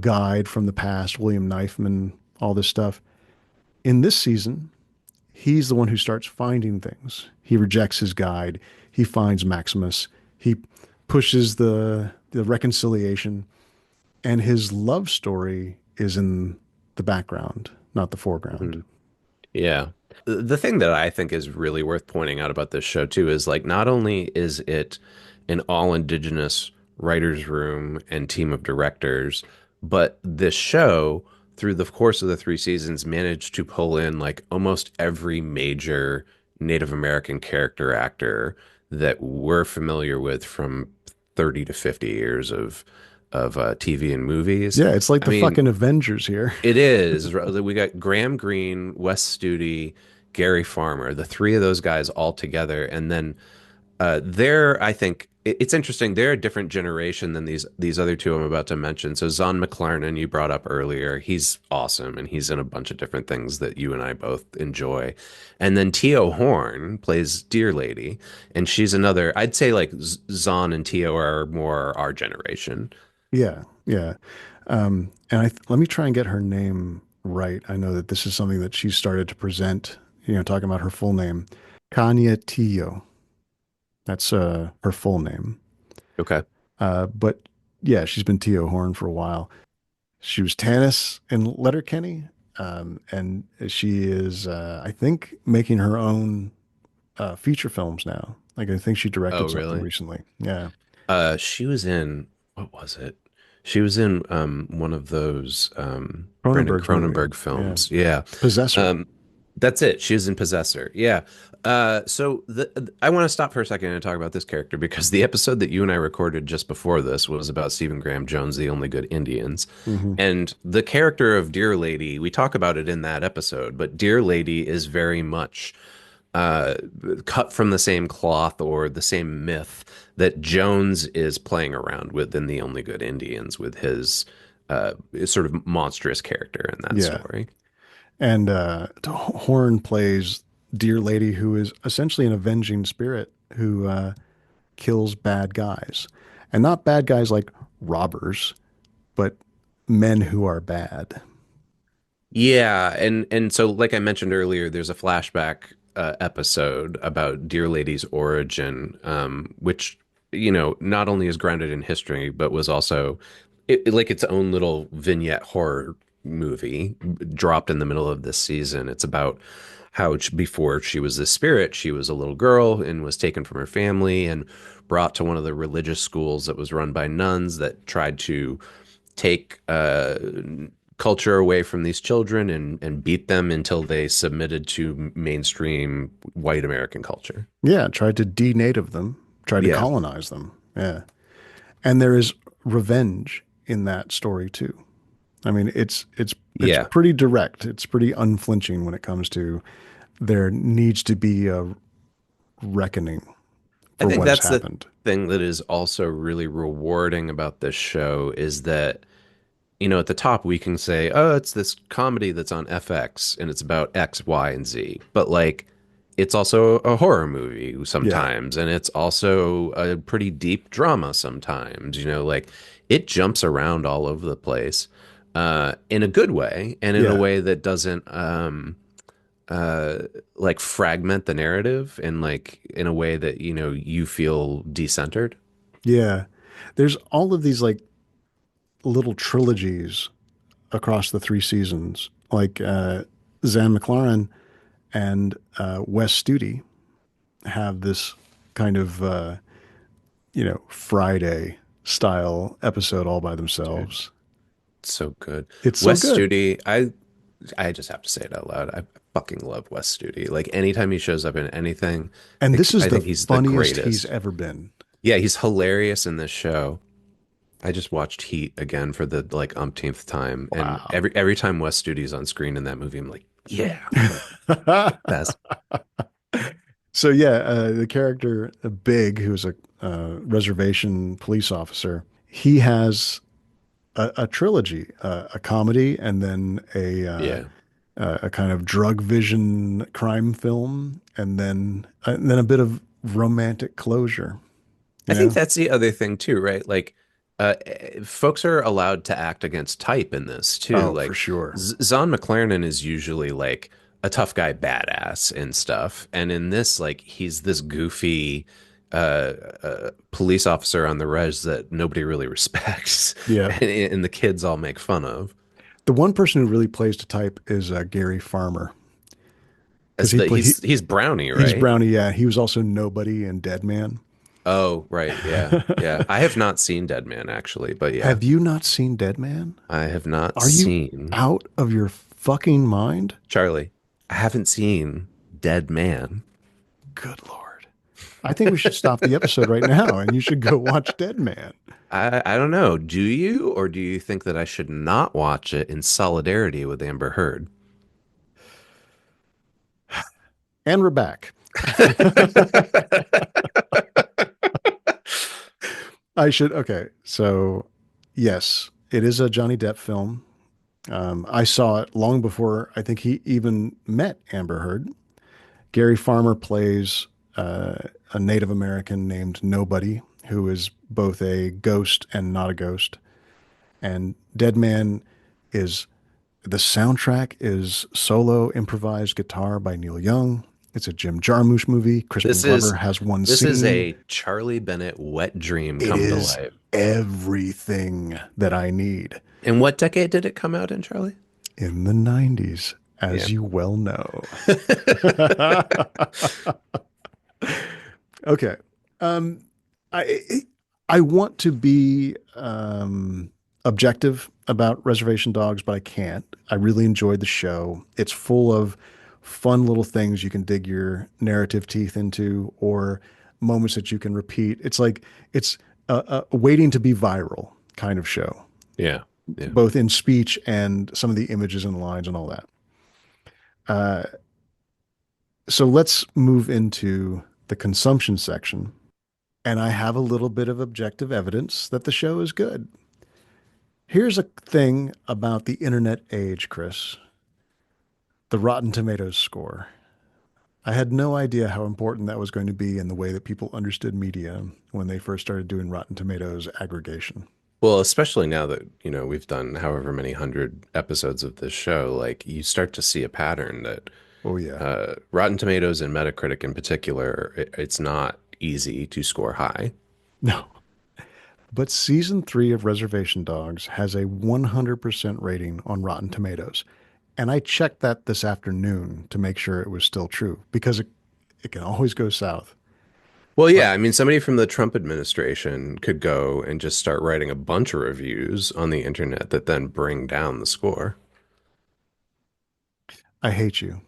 guide from the past, William Knifeman, all this stuff. In this season, he's the one who starts finding things. He rejects his guide. He finds Maximus. He pushes the reconciliation, and his love story is in the background, not the foreground. Mhm. Yeah. The thing that I think is really worth pointing out about this show too is like not only is it an all indigenous writers room and team of directors, but this show through the course of the three seasons managed to pull in like almost every major Native American character actor that we're familiar with from 30 to 50 years of TV and movies. Yeah, it's like I the mean, fucking Avengers here. it is. We got Graham Greene, Wes Studi, Gary Farmer, the three of those guys all together. And then I think it's interesting. They're a different generation than these other two I'm about to mention. So Zon McLarnon, you brought up earlier, he's awesome, and he's in a bunch of different things that you and I both enjoy. And then Tio Horn plays Dear Lady, and she's another. I'd say like Zon and Tio are more our generation. Yeah, yeah. And let me try and get her name right. I know that this is something that she started to present, talking about her full name. Kanya Tio. That's her full name. Okay. But yeah, she's been Tio Horn for a while. She was Tanis in Letterkenny, and she is, I think, making her own feature films now. Like I think she Oh, directed something really? recently. Yeah, She was in what was it? She was in one of those Brandon Cronenberg's movie. Cronenberg Yeah, films. Yeah. Possessor. Um That's it. She was in Possessor. Yeah. I want to stop for a second and talk about this character because the episode that you and I recorded just before this was about Stephen Graham Jones, The Only Good Indians. Hmm. And the character of Dear Lady, we talk about it in that episode, but Dear Lady is very much uh, cut from the same cloth or the same myth that Jones is playing around with in The Only Good Indians with his sort of monstrous character in that Yeah. story. And Horn plays Dear Lady, who is essentially an avenging spirit who kills bad guys. And not bad guys like robbers, but men who are bad. Yeah, and so like I mentioned earlier, there's a flashback episode about Dear Lady's origin, which not only is grounded in history, but was also like its own little vignette horror movie dropped in the middle of this season. It's about how before she was the spirit, she was a little girl and was taken from her family and brought to one of the religious schools that was run by nuns that tried to take culture away from these children and beat them until they submitted to mainstream white American culture. Yeah, tried to denative them, tried to Yeah. colonize them. Yeah. And there is revenge in that story too. I mean, it's Yeah. pretty direct. It's pretty unflinching when it comes to there needs to be a reckoning I for think what has that's the happened. thing that is also really rewarding about this show is that at the top we can say, oh, it's this comedy that's on FX and it's about X, Y, and Z. But like, it's also a horror movie Yeah. sometimes, and it's also a pretty deep drama sometimes. Like it jumps around all over the place, in a good way, and in a Yeah. way that doesn't uh, like fragment the narrative, and like in a way that you feel decentered. Yeah. There's all of these like little trilogies across the three seasons. Like Zan McLaren and Wes Studi have this kind of Friday style episode all by Dude, themselves. so good. It's so Wes good. Studi, I just have to say it out loud. I fucking love Wes Studi. Like anytime he shows up in anything, And this is I the think he's the funniest he's greatest. ever been. Yeah, he's hilarious in this show. I just watched Heat again for the like umpteenth time, and Wow. every time Wes Studi's on screen in that movie, I'm like, yeah, best. So yeah, the character Big, who's a reservation police officer, he has a trilogy, a comedy, and then Yeah. a kind of drug vision crime film, and then a bit of romantic closure. I You think know? that's the other thing too, right? Like, folks are allowed to act against type in this too. Oh, for Like, sure. Zahn McClarnon is usually like a tough guy badass and stuff, and in this, like, he's this goofy police officer on the res that nobody really respects, Yeah. and the kids all make fun of. The one person who really plays to type is Gary Farmer because As the he he's Brownie, he's right? Brownie. Yeah, he was also Nobody and Dead Man. Oh, right, yeah, yeah. I have not seen Dead Man actually, but yeah, Have you not seen Dead Man? I have not Are you seen out of your fucking mind? Charlie. I haven't seen Dead Man. Good Lord. I think we should stop the episode right now and you should go watch Dead Man. I don't know. Do you, or do you think that I should not watch it in solidarity with Amber Heard? And we're back. I should, okay. So, yes, it is a Johnny Depp film. I saw it long before I think he even met Amber Heard. Gary Farmer plays a Native American named Nobody, who is both a ghost and not a ghost. And Dead Man is the soundtrack is solo improvised guitar by Neil Young. It's a Jim Jarmusch movie. Crispin This Glover is has one this is scene. a Charlie Bennett wet dream It come to is life. everything that I need In what decade did it come out in, Charlie? in the 90s, Yeah. as you well know. Okay. Um, I I want to be objective about Reservation Dogs, but I can't. I really enjoyed the show. It's full of fun little things you can dig your narrative teeth into, or moments that you can repeat. It's like it's a waiting to be viral kind of show, Yeah. Yeah. both in speech and some of the images and lines and all that. Uh, so let's move into the consumption section. And I have a little bit of objective evidence that the show is good. Here's a thing about the internet age, Chris: the Rotten Tomatoes score. I had no idea how important that was going to be in the way that people understood media when they first started doing Rotten Tomatoes aggregation. Well, especially now that, we've done however many hundred episodes of this show, like you start to see a pattern that Oh, yeah. Rotten Tomatoes and Metacritic in particular, it's not easy to score high. No. But season 3 of Reservation Dogs has a 100% rating on Rotten Tomatoes. And I checked that this afternoon to make sure it was still true, because it can always go south. Well, But yeah, I mean, somebody from the Trump administration could go and just start writing a bunch of reviews on the internet that then bring down the score. I hate you.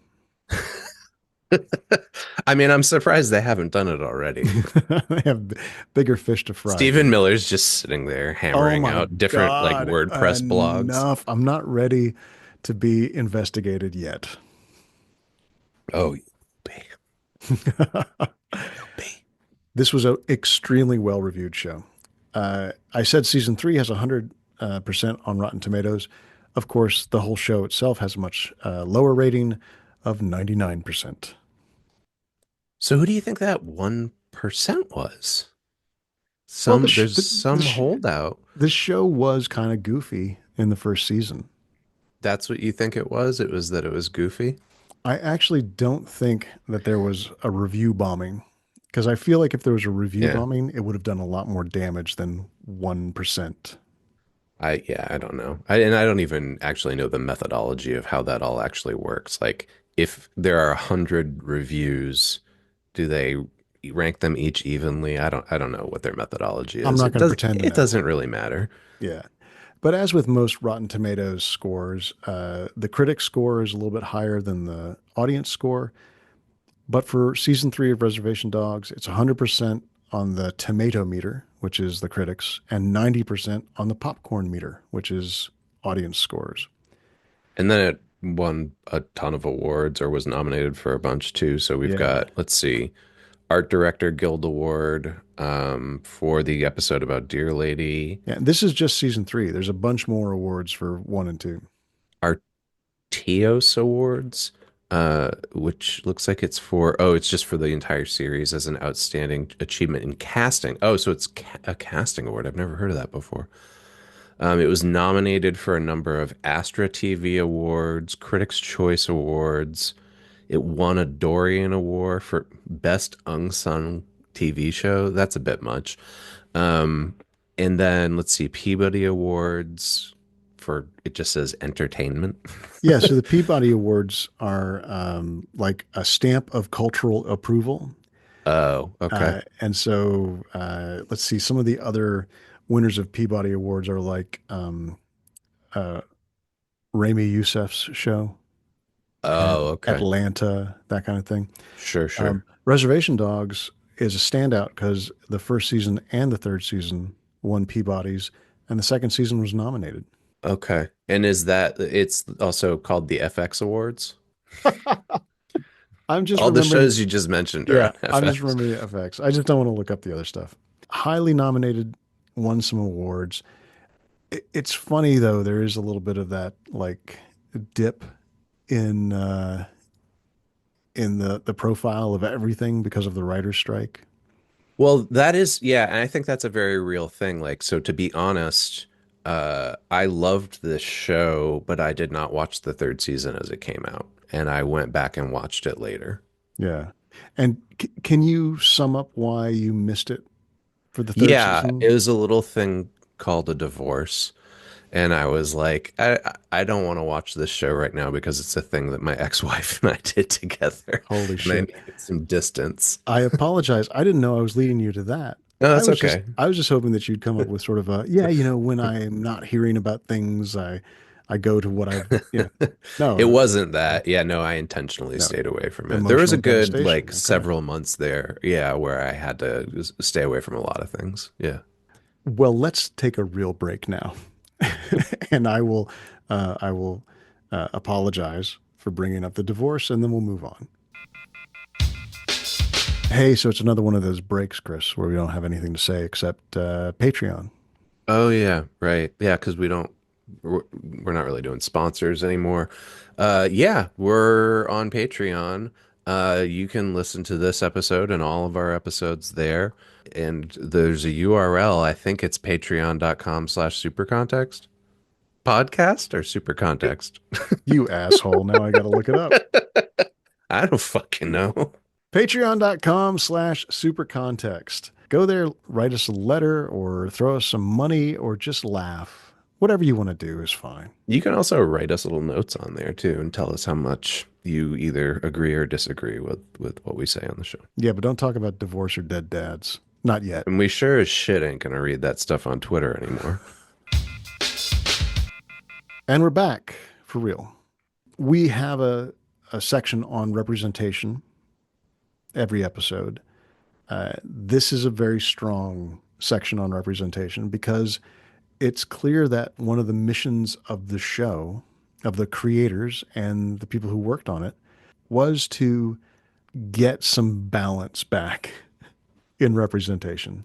I mean, I'm surprised they haven't done it already. They have bigger fish to fry, Stephen dude. Miller's just sitting there Oh hammering my out different like God. WordPress blogs. Enough. I'm not ready to be investigated yet. Oh, you be, you'll be. This was an extremely well reviewed show. I said season 3 has 100% on Rotten Tomatoes. Of course, the whole show itself has a much lower rating of 99%. So who do you think that 1% was? Well, There's some holdout. the show was kind of goofy in the first season. That's what you think it was? It was that it was goofy? I actually don't think that there was a review bombing, because I feel like if there was a review Yeah. bombing, it would have done a lot more damage than 1%. Yeah, I don't know. And I don't even actually know the methodology of how that all actually works. Like, if there are 100 reviews, do they rank them each evenly? I don't know what their methodology I'm is. not going to pretend to It know. doesn't really matter. Yeah. But as with most Rotten Tomatoes scores, the critic score is a little bit higher than the audience score. But for season 3 of Reservation Dogs, it's 100% on the tomato meter, which is the critics, and 90% on the popcorn meter, which is audience scores. And then it won a ton of awards or was nominated for a bunch too. So we've Yeah. got, let's see, Art Director Guild Award for the episode about Dear Lady, Yeah. This is just season 3. There's a bunch more awards for 1 and 2. Artios Awards, which looks like it's just for the entire series as an outstanding achievement in casting. Oh, so it's a casting award. I've never heard of that before. It was nominated for a number of Astra TV awards, Critics' Choice Awards. It won a Dorian Award for Best Unsung TV Show. That's a bit much. Um, and then let's see, Peabody Awards for it just says entertainment. Yeah. So the Peabody Awards are like a stamp of cultural approval. Oh, okay. Let's see, some of the other winners of Peabody Awards are like uh, Rami Youssef's show Oh, and okay. Atlanta, that kind of thing. Sure, sure. Reservation Dogs is a standout because the first season and the third season won Peabodys, and the second season was nominated. Okay. And it's also called the FX Awards? I'm just All the remembering, shows you just mentioned are yeah, on I'm just FX. remembering the FX. I just don't want to look up the other stuff. Highly nominated, won some awards. It's funny though, there is a little bit of that like dip in the profile of everything because of the writer's strike. Well, that is, yeah, and I think that's a very real thing. Like, so to be honest, I loved this show, but I did not watch the third season as it came out, and I went back and watched it later. Yeah. And can you sum up why you missed it for the third Yeah, it season? was a little thing called a divorce. And I was like, I don't want to watch this show right now because it's a thing that my ex-wife and I did together, Holy and I shit. needed some distance. I apologize. I didn't know I was leading you to that. No, that's okay. I was just hoping that you'd come up with sort of a, yeah, when I'm not hearing about things, I I go to what I've, It no, wasn't that. Yeah, no, I intentionally no, stayed away from it. There was a emotional good devastation. like Okay. several months there, yeah, where I had to stay away from a lot of things. Yeah. Well, let's take a real break now, and I will apologize for bringing up the divorce, and then we'll move on. Hey, so it's another one of those breaks, Chris, where we don't have anything to say except Patreon. Oh yeah, right. Yeah, because we're not really doing sponsors anymore. Yeah, we're on Patreon. You can listen to this episode and all of our episodes there. And there's a URL. I think it's patreon.com/supercontext podcast or supercontext. You asshole. Now I got to look it up. I don't fucking know. Patreon.com/supercontext. Go there, write us a letter or throw us some money or just laugh. Whatever you want to do is fine. You can also write us little notes on there too and tell us how much you either agree or disagree with what we say on the show. Yeah, but don't talk about divorce or dead dads. Not yet. And we sure as shit ain't gonna read that stuff on Twitter anymore. And we're back for real. We have a section on representation every episode. This is a very strong section on representation because it's clear that one of the missions of the show, of the creators and the people who worked on it, was to get some balance back in representation.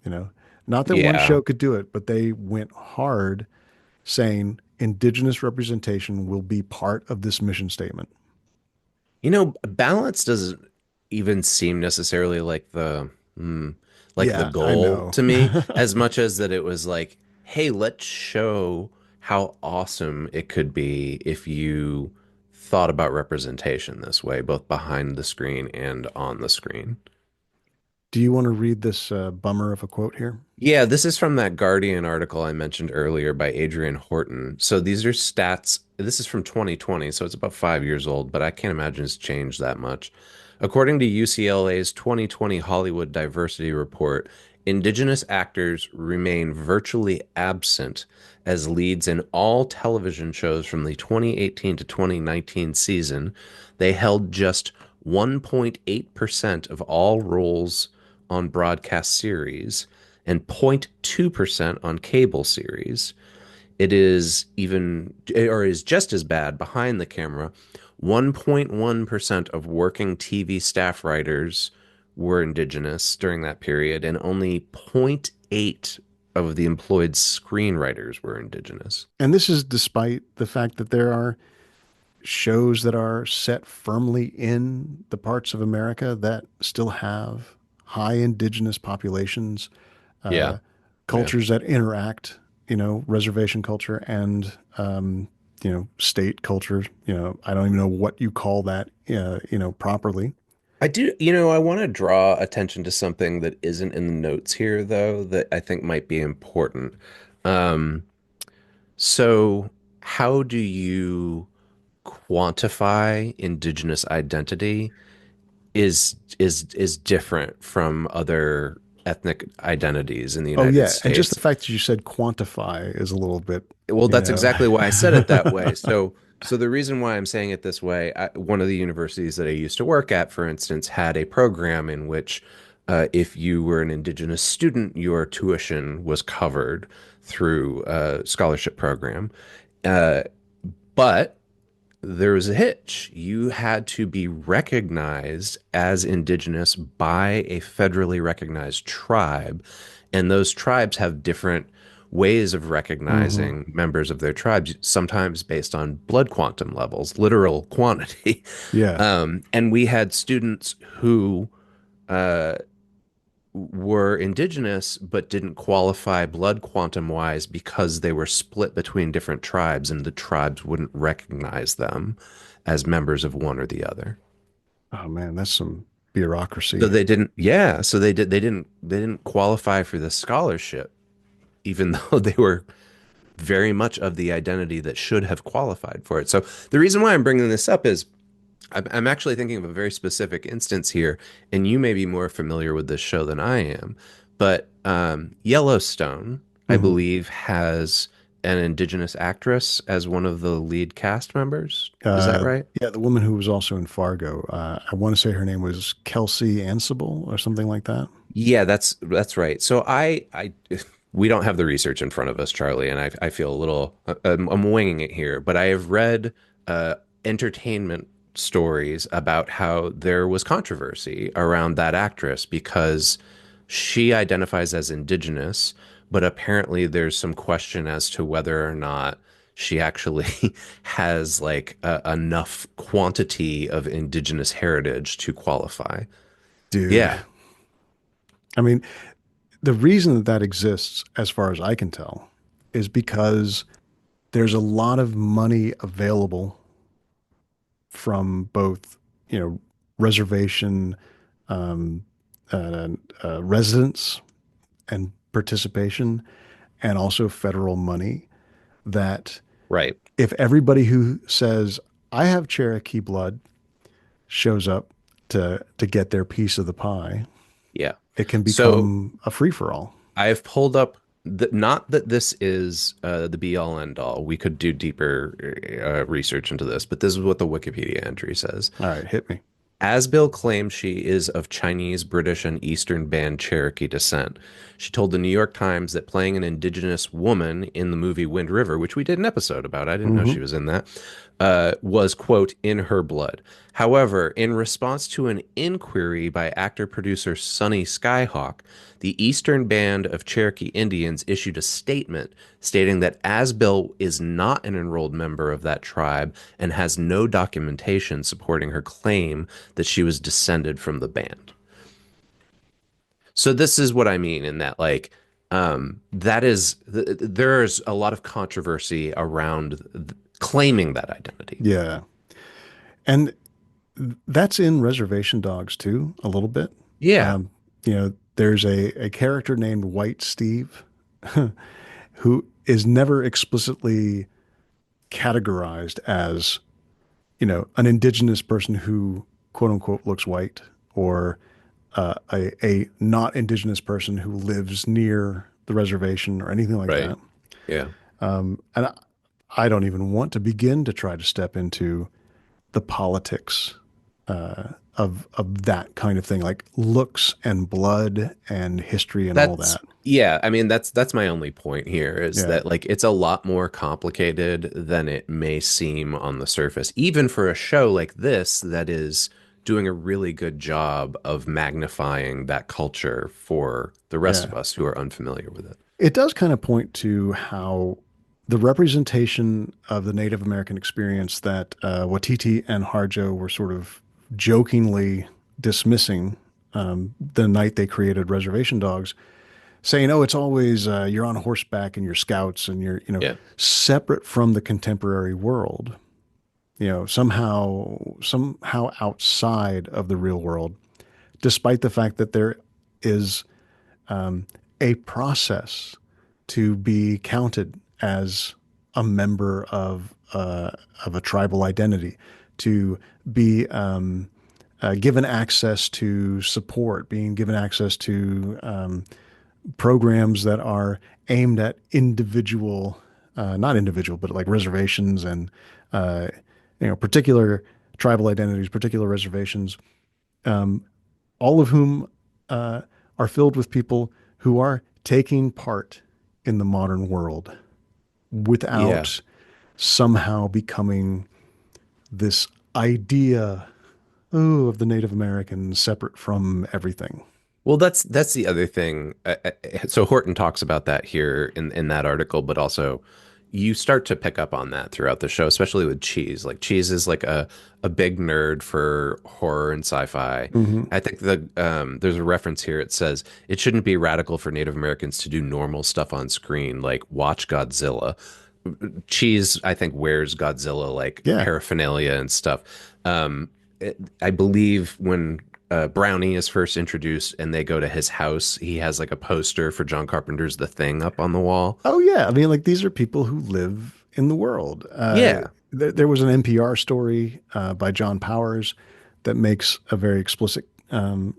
You know, not that one Yeah. show could do it, but they went hard saying indigenous representation will be part of this mission statement. You know, balance doesn't even seem necessarily like the Yeah, I goal know. to me, as much as that it was like, hey, let's show how awesome it could be if you thought about representation this way, both behind the screen and on the screen. Do you want to read this bummer of a quote here? Yeah, this is from that Guardian article I mentioned earlier by Adrian Horton. So these are stats. This is from 2020, so it's about 5 years old, but I can't imagine it's changed that much. According to UCLA's 2020 Hollywood Diversity Report, Indigenous actors remain virtually absent as leads in all television shows from the 2018 to 2019 season. They held just 1.8% of all roles on broadcast series and 0.2% on cable series. It is even, or is just as bad behind the camera. 1.1% of working TV staff writers were indigenous during that period, and only zero point 0.8 of the employed screenwriters were indigenous. And this is despite the fact that there are shows that are set firmly in the parts of America that still have high indigenous populations, Yeah. uh, Yeah. cultures that interact, reservation culture and, state culture. I don't even know what you call that, properly. I do, I want to draw attention to something that isn't in the notes here, though, that I think might be important. Um, so, how do you quantify indigenous identity is different from other ethnic identities in the Oh United yeah, and just the States. fact that you said quantify is a little bit, Well, you that's know. exactly why I said it that way. So the reason why I'm saying it this way, one of the universities that I used to work at, for instance, had a program in which if you were an indigenous student, your tuition was covered through a scholarship program. Uh, but there was a hitch. You had to be recognized as indigenous by a federally recognized tribe, and those tribes have different ways of Hmm. recognizing members of their tribes, sometimes based on blood quantum levels, literal quantity. Yeah. And we had students who uh, were indigenous but didn't qualify blood quantum wise because they were split between different tribes and the tribes wouldn't recognize them as members of one or the other. Oh man, that's some So bureaucracy. they didn't, yeah, so they didn't qualify for the scholarship even though they were very much of the identity that should have qualified for it. So the reason why I'm bringing this up is I'm actually thinking of a very specific instance here, and you may be more familiar with this show than I am. But Yellowstone, I Hmm. believe, has an indigenous actress as one of the lead cast members. Is that Uh, right? yeah, the woman who was also in Fargo. I want to say her name was Kelsey Ansible or something like that. Yeah, that's right. So I we don't have the research in front of us, Charlie, and I feel a little I'm winging it here, but I have read uh, entertainment stories about how there was controversy around that actress because she identifies as indigenous, but apparently there's some question as to whether or not she actually has like enough quantity of indigenous heritage to qualify. Dude, Yeah, I mean, the reason that that exists, as far as I can tell, is because there's a lot of money available from both, you know, reservation um, uh, residents and participation, and also federal money that right. if everybody who says, I have Cherokee blood, shows up to get their piece of the pie, Yeah. it can So become a free for all. I've pulled up not that this is the be all end all. We could do deeper research into this, but this is what the Wikipedia entry says. All right, hit me. Asbill claims she is of Chinese, British, and Eastern Band Cherokee descent. She told the New York Times that playing an indigenous woman in the movie Wind River, which we did an episode about, I didn't know Hmm. she was in that, was, quote, in her blood. However, in response to an inquiry by actor producer Sonny Skyhawk, the Eastern Band of Cherokee Indians issued a statement stating that Asbill is not an enrolled member of that tribe and has no documentation supporting her claim that she was descended from the band. So this is what I mean in that that is there's a lot of controversy around claiming that identity. Yeah. And that's in Reservation Dogs too, a little bit. Yeah, Um, there's a character named White Steve who is never explicitly categorized as, an indigenous person who quote unquote looks white or a not indigenous person who lives near the reservation or anything like right. that. Yeah. And I don't even want to begin to try to step into the politics of that kind of thing, like looks and blood and history and all That's that. yeah, I mean that's my only point here is Yeah, that like it's a lot more complicated than it may seem on the surface, even for a show like this that is doing a really good job of magnifying that culture for the rest of yeah. us who are unfamiliar with it. It does kind of point to how the representation of the Native American experience that Waititi and Harjo were sort of jokingly dismissing the night they created Reservation Dogs, saying, "Oh, it's always you're on horseback and you're scouts and you're Yeah. separate from the contemporary world, somehow outside of the real world, despite the fact that there is a process to be counted as a member of a tribal identity, to be given access to support, being given access to programs that are aimed at individual, not individual, but like reservations and uh, particular tribal identities, particular reservations, all of whom uh, are filled with people who are taking part in the modern world Yeah. without somehow becoming this idea, oh, of the Native Americans separate from everything. Well, that's the other thing. So Horton talks about that here in that article, but also you start to pick up on that throughout the show, especially with Cheese. Like Cheese is like a big nerd for horror and sci-fi. Hmm. I think there's a reference here. It says it shouldn't be radical for Native Americans to do normal stuff on screen, like watch Godzilla. Cheese, I think, wears Godzilla like Yeah. paraphernalia and stuff. I believe when Brownie is first introduced and they go to his house, he has like a poster for John Carpenter's The Thing up on the wall. Oh, yeah. I mean, like these are people who live in the world. Yeah, There was an NPR story by John Powers that makes a very explicit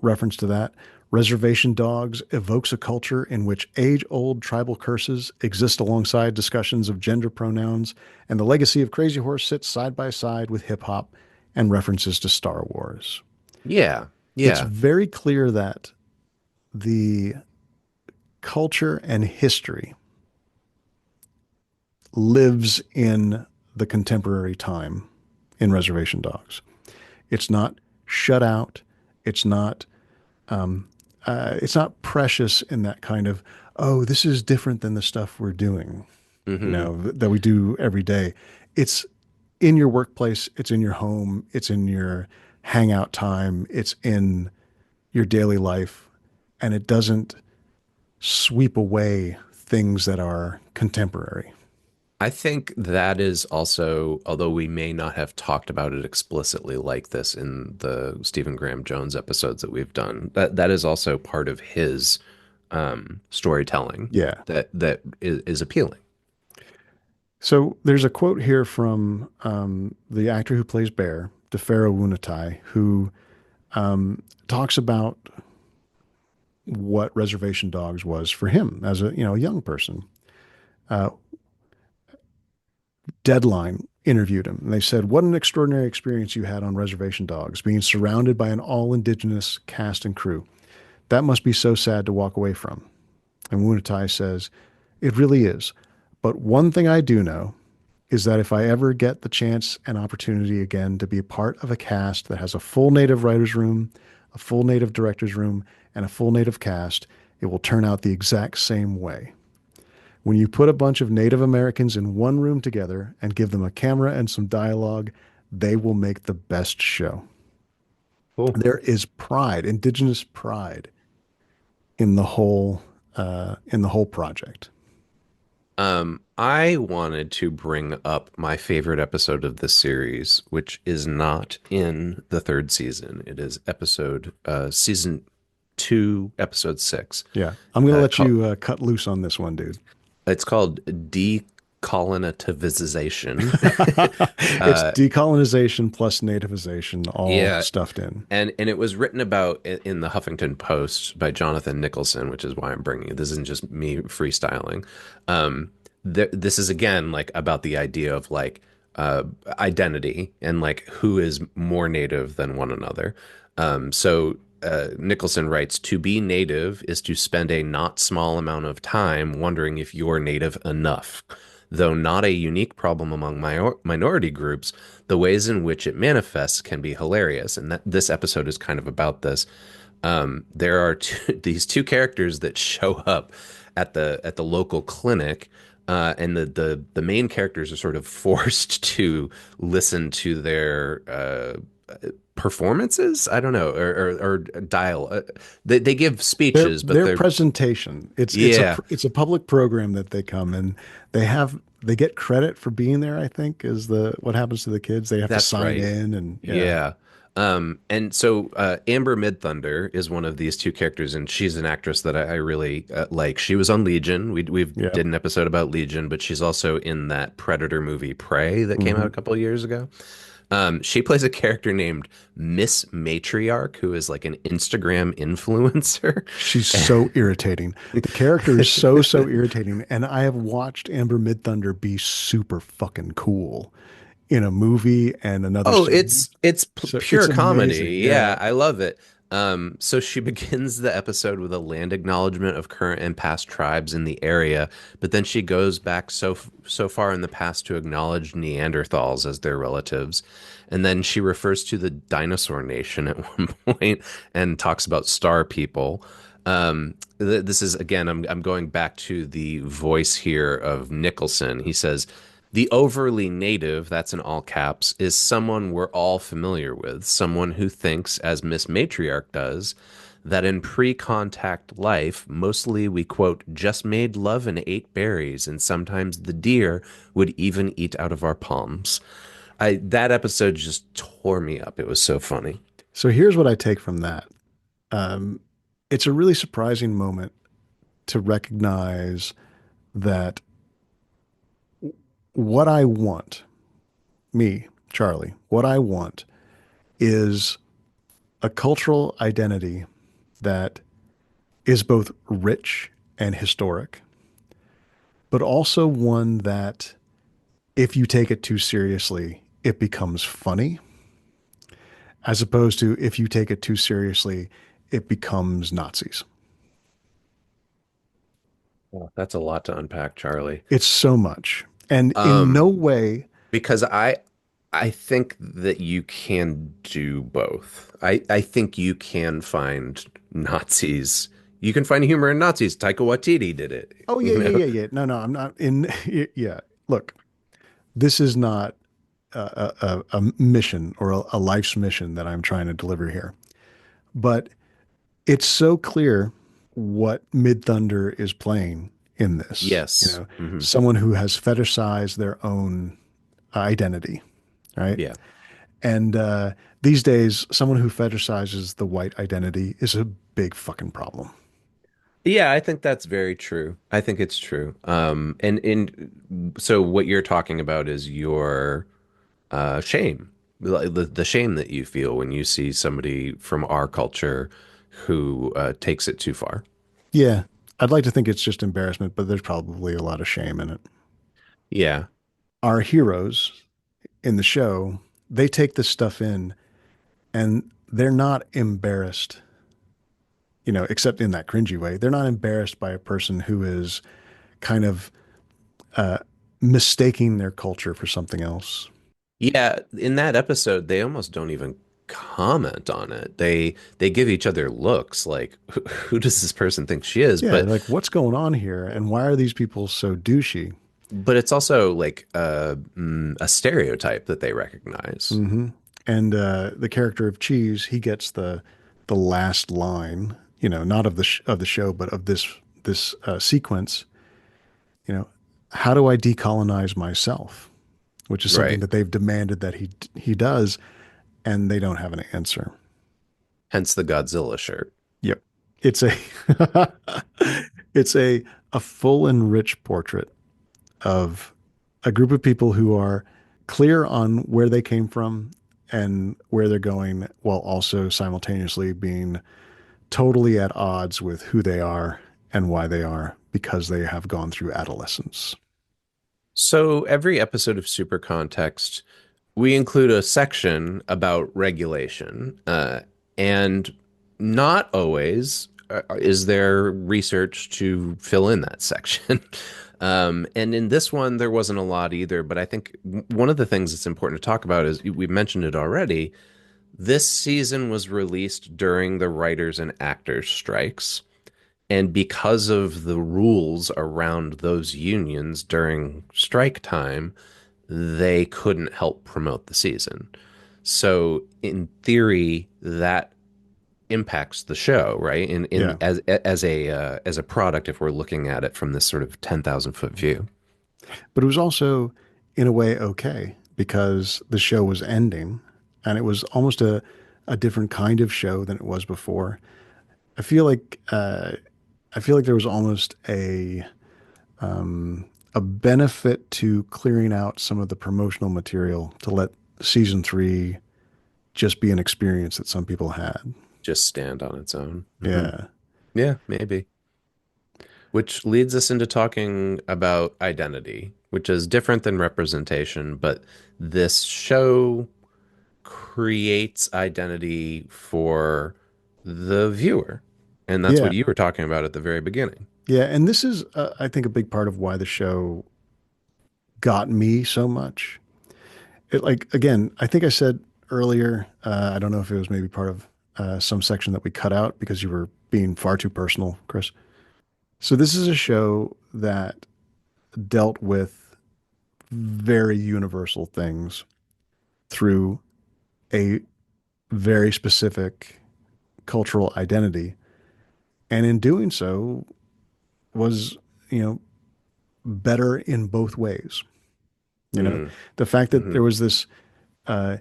reference to that. Reservation Dogs evokes a culture in which age-old tribal curses exist alongside discussions of gender pronouns, and the legacy of Crazy Horse sits side by side with hip hop and references to Star Wars. Yeah. It's Yeah. very clear that the culture and history lives in the contemporary time in Reservation Dogs. It's not shut out. It's not it's not precious in that kind of, oh, this is different than the stuff we're doing, Hmm. that we do every day. It's in your workplace, it's in your home, it's in your hangout time, it's in your daily life, and it doesn't sweep away things that are contemporary. I think that is also, although we may not have talked about it explicitly like this in the Stephen Graham Jones episodes that we've done, that is also part of his storytelling Yeah. that is appealing. So there's a quote here from the actor who plays Bear, DeFaro Wunatai, who talks about what Reservation Dogs was for him as a a young person. Uh, Deadline interviewed him, and they said, "What an extraordinary experience you had on Reservation Dogs, being surrounded by an all-indigenous cast and crew. That must be so sad to walk away from." And Wunatai says, "It really is. But one thing I do know is that if I ever get the chance and opportunity again to be a part of a cast that has a full native writer's room, a full native director's room, and a full native cast, it will turn out the exact same way. When you put a bunch of Native Americans in one room together and give them a camera and some dialogue, they will make the best show." Cool. There is pride, indigenous pride, in the whole project. I wanted to bring up my favorite episode of this series, which is not in the third season. It is season two, episode six. Yeah, I'm gonna let Called you cut loose on this one, dude. It's called Decolonization. It's uh, decolonization plus nativization all yeah, stuffed in. and it was written about in the Huffington Post by Jonathan Nicholson, which is why I'm bringing it. This isn't just me freestyling. This is again like about the idea of like uh, identity and like who is more native than one another. Nicholson writes, "To be native is to spend a not small amount of time wondering if you're native enough. Though not a unique problem among minority groups, the ways in which it manifests can be hilarious." And this episode is kind of about this. There are these two characters that show up at the local clinic, and the main characters are sort of forced to listen to their performances. I don't know, or dial. They give speeches, but Their they're presentation. yeah, It's a public program that they come and they get credit for being there, I think, is the what happens to the kids. They have to that's sign right. in and yeah. Yeah. And so Amber Midthunder is one of these two characters, and she's an actress that I really like. She was on Legion. We've Yeah. did an episode about Legion, but she's also in that Predator movie Prey that came out Hmm. a couple of years ago. She plays a character named Miss Matriarch, who is like an Instagram influencer. She's so irritating. The character is so irritating. And I have watched Amber Midthunder be super fucking cool in a movie and another Oh, series. it's So it's pure amazing. comedy. Yeah. Yeah, I love it. So she begins the episode with a land acknowledgement of current and past tribes in the area, but then she goes back so far in the past to acknowledge Neanderthals as their relatives, and then she refers to the dinosaur nation at one point and talks about star people. This is again, I'm going back to the voice here of Nicholson. He says, "The overly native, that's in all caps, is someone we're all familiar with, someone who thinks, as Miss Matriarch does, that in pre-contact life, mostly we quote, just made love and ate berries, and sometimes the deer would even eat out of our palms." That episode just tore me up. It was so funny. So here's what I take from that. Um, it's a really surprising moment to recognize that what I want, me, Charlie, what I want is a cultural identity that is both rich and historic, but also one that, if you take it too seriously, it becomes funny, as opposed to if you take it too seriously, it becomes Nazis. Well, that's a lot to unpack, Charlie. It's so much. And in no Um, way, because I think that you can do both. I think you can find Nazis. You can find humor in Nazis. Taika Waititi did it, oh, yeah, you yeah, know? yeah, yeah. No, no, I'm not in. Yeah. Look, this is not a mission or a life's mission that I'm trying to deliver here. But it's so clear what Mid Thunder is playing in this. You Yes. know, Hmm. someone who has fetishized their own identity, right? Yeah. And these days, someone who fetishizes the white identity is a big fucking problem. Yeah, I think that's very true. I think it's true. And so what you're talking about is your shame, the shame that you feel when you see somebody from our culture who takes it too far. Yeah, I'd like to think it's just embarrassment, but there's probably a lot of shame in it. Yeah. Our heroes in the show, they take this stuff in and they're not embarrassed, except in that cringy way. They're not embarrassed by a person who is kind of uh, mistaking their culture for something else. Yeah, in that episode, they almost don't even comment on it. They give each other looks like, who does this person think she is? Yeah, like what's going on here, and why are these people so douchey? But it's also like a stereotype that they recognize. Hmm. And the character of Cheese, he gets the last line, not of the show, but of this sequence. You know, how do I decolonize myself? Which is something Right. that they've demanded that he does, and they don't have an answer. Hence the Godzilla shirt. Yep. It's a it's a full and rich portrait of a group of people who are clear on where they came from and where they're going, while also simultaneously being totally at odds with who they are and why they are because they have gone through adolescence. So every episode of Super Context, we include a section about regulation, and not always is there research to fill in that section. And in this one, there wasn't a lot either. But I think one of the things that's important to talk about is we mentioned it already. This season was released during the writers and actors strikes. And because of the rules around those unions during strike time, they couldn't help promote the season. So in theory, that impacts the show, right? In Yeah. as a product, if we're looking at it from this sort of 10,000 foot view. But it was also, in a way, okay because the show was ending and it was almost a different kind of show than it was before. I feel like I feel like there was almost a benefit to clearing out some of the promotional material to let season three just be an experience that some people had. Just stand on its own. Yeah. Yeah, maybe. Which leads us into talking about identity, which is different than representation, but this show creates identity for the viewer. And that's Yeah. what you were talking about at the very beginning. Yeah. And this is, I think, a big part of why the show got me so much. Like, again, I think I said earlier, I don't know if it was maybe part of some section that we cut out because you were being far too personal, Chris. So, this is a show that dealt with very universal things through a very specific cultural identity. And in doing so, was, you know, better in both ways. You know, Mm, the fact that hmm. there was this uh,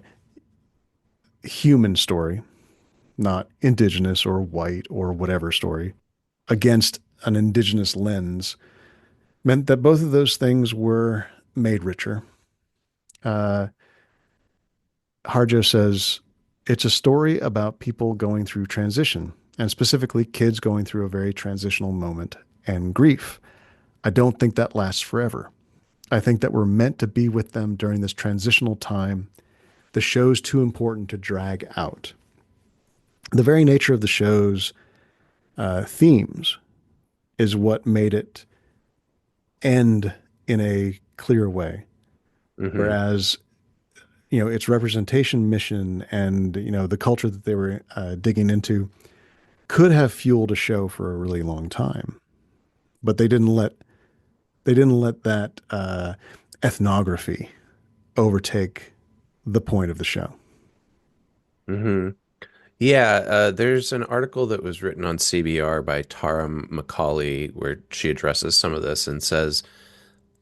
human story, not indigenous or white or whatever story, against an indigenous lens meant that both of those things were made richer. Uh, Harjo says it's a story about people going through transition, and specifically kids going through a very transitional moment and grief. I don't think that lasts forever. I think that we're meant to be with them during this transitional time. The show's too important to drag out. The very nature of the show's themes is what made it end in a clear way. Hmm. Whereas, its representation mission and, the culture that they were digging into could have fueled a show for a really long time. But they didn't let that ethnography overtake the point of the show. Hmm. Yeah, there's an article that was written on CBR by Tara McCauley where she addresses some of this and says,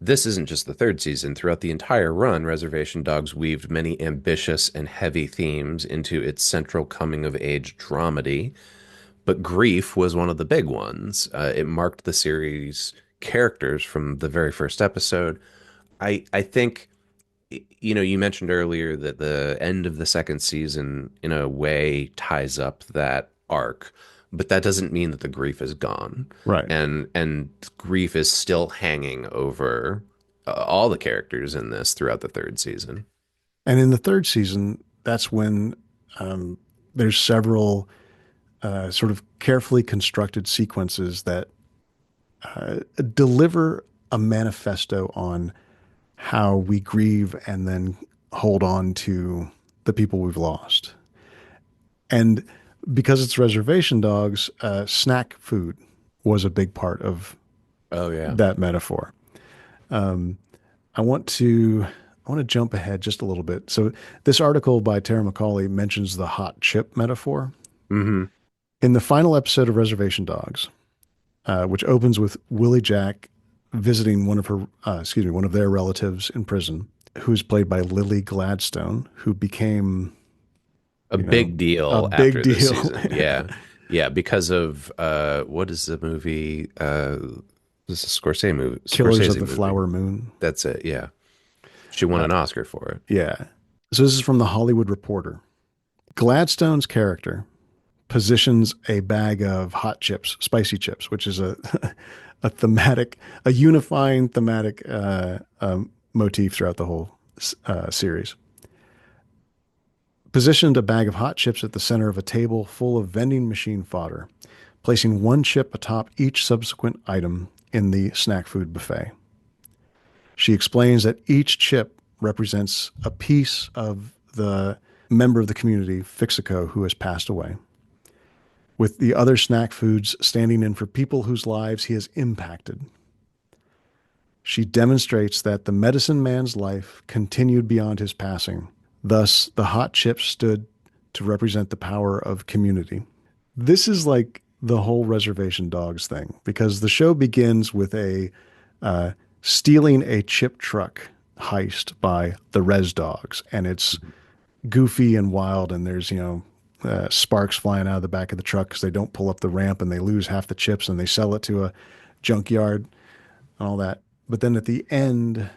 this isn't just the third season. Throughout the entire run, Reservation Dogs weaved many ambitious and heavy themes into its central coming of age dramedy, but grief was one of the big ones. It marked the series' characters from the very first episode. I think you mentioned earlier that the end of the second season, in a way, ties up that arc, but that doesn't mean that the grief is gone, Right. and grief is still hanging over all the characters in this throughout the third season. And in the third season, that's when um, there's several sort of carefully constructed sequences that deliver a manifesto on how we grieve and then hold on to the people we've lost. And because it's reservation dogs, snack food was a big part of Oh yeah. that metaphor. Um, I want to jump ahead just a little bit. So this article by Tara McCauley mentions the hot chip metaphor. Hmm. In the final episode of Reservation Dogs, which opens with Willie Jack visiting one of their relatives in prison, who's played by Lily Gladstone, who became, A big a deal big after this deal. season. Yeah. Yeah, because of what is the movie? This is a Killers of Scorsese the movie. Flower Moon. That's it. Yeah. She won Uh, an Oscar for it. yeah. So this is from the Hollywood Reporter. Gladstone's character positions a bag of hot chips, spicy chips, which is a a thematic, a unifying thematic motif throughout the whole series. Positioned a bag of hot chips at the center of a table full of vending machine fodder, placing one chip atop each subsequent item in the snack food buffet. She explains that each chip represents a piece of the member of the community, Fixico, who has passed away, with the other snack foods standing in for people whose lives he has impacted. She demonstrates that the medicine man's life continued beyond his passing. Thus, the hot chips stood to represent the power of community. This is like the whole Reservation Dogs thing because the show begins with a uh, stealing a chip truck heist by the Res Dogs, and it's goofy and wild, and there's sparks flying out of the back of the truck because they don't pull up the ramp and they lose half the chips and they sell it to a junkyard and all that. But then at the end,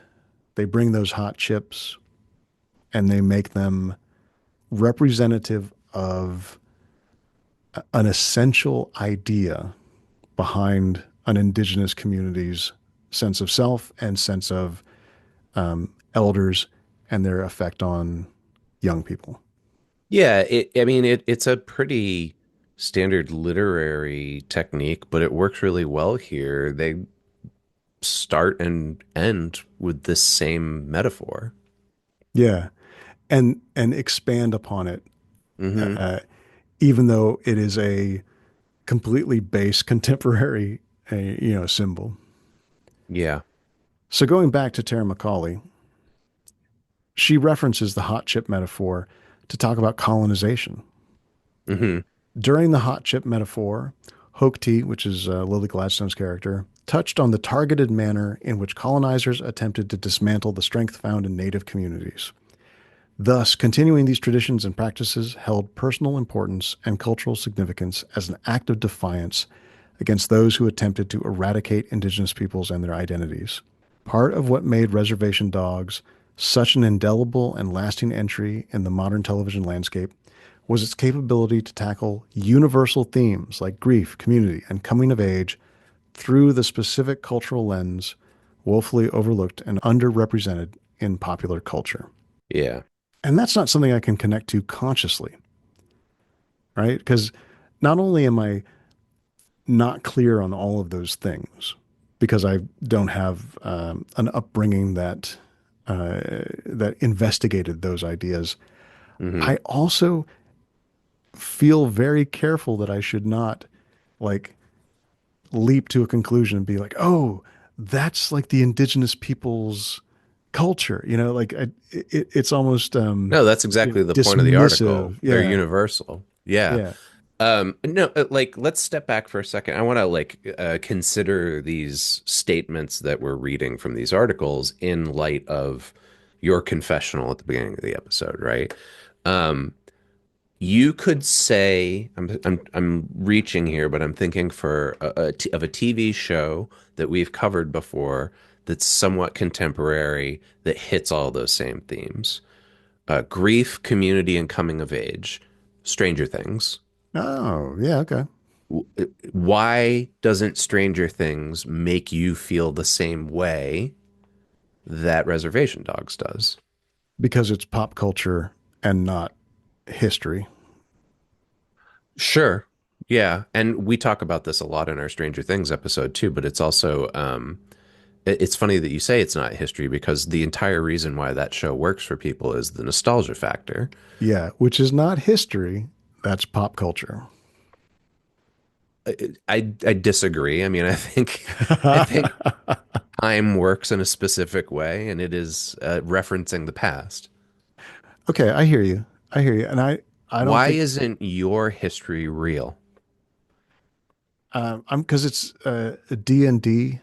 they bring those hot chips and they make them representative of an essential idea behind an indigenous community's sense of self and sense of elders and their effect on young people. Yeah, I mean, it's a pretty standard literary technique, but it works really well here. They start and end with this same metaphor. Yeah, and expand upon it, Hmm. uh, even though it is a completely base contemporary, symbol. Yeah. So going back to Tara McCauley, she references the hot chip metaphor to talk about colonization. Hmm. During the hot chip metaphor, Hoke, which is Lily Gladstone's character, touched on the targeted manner in which colonizers attempted to dismantle the strength found in native communities. Thus, continuing these traditions and practices held personal importance and cultural significance as an act of defiance against those who attempted to eradicate indigenous peoples and their identities. Part of what made reservation dogs such an indelible and lasting entry in the modern television landscape was its capability to tackle universal themes like grief, community, and coming of age through the specific cultural lens woefully overlooked and underrepresented in popular culture. Yeah. And that's not something I can connect to consciously, right? Because not only am I not clear on all of those things, because I don't have an upbringing that investigated those ideas, Hmm. I also feel very careful that I should not like leap to a conclusion and be like, oh, that's like the indigenous people's culture, like it's almost No, that's exactly the point of the article. dismissive. They're Yeah, universal. Yeah. yeah. No, like let's step back for a second. I want to consider these statements that we're reading from these articles in light of your confessional at the beginning of the episode, right? Um, you could say I'm reaching here, but I'm thinking for of a TV show that we've covered before that's somewhat contemporary that hits all those same themes. Grief, community, and coming of age. Stranger Things. Oh, yeah, okay. Why doesn't Stranger Things make you feel the same way that Reservation Dogs does? Because it's pop culture and not history. Sure. Yeah. And we talk about this a lot in our Stranger Things episode too, but it's also it's funny that you say it's not history because the entire reason why that show works for people is the nostalgia factor. Yeah, which is not history. That's pop culture. I disagree. I mean, I think time works in a specific way, and it is referencing the past. Okay, I hear you. I hear you. And I don't Why think isn't your history real? I'm because it's D&D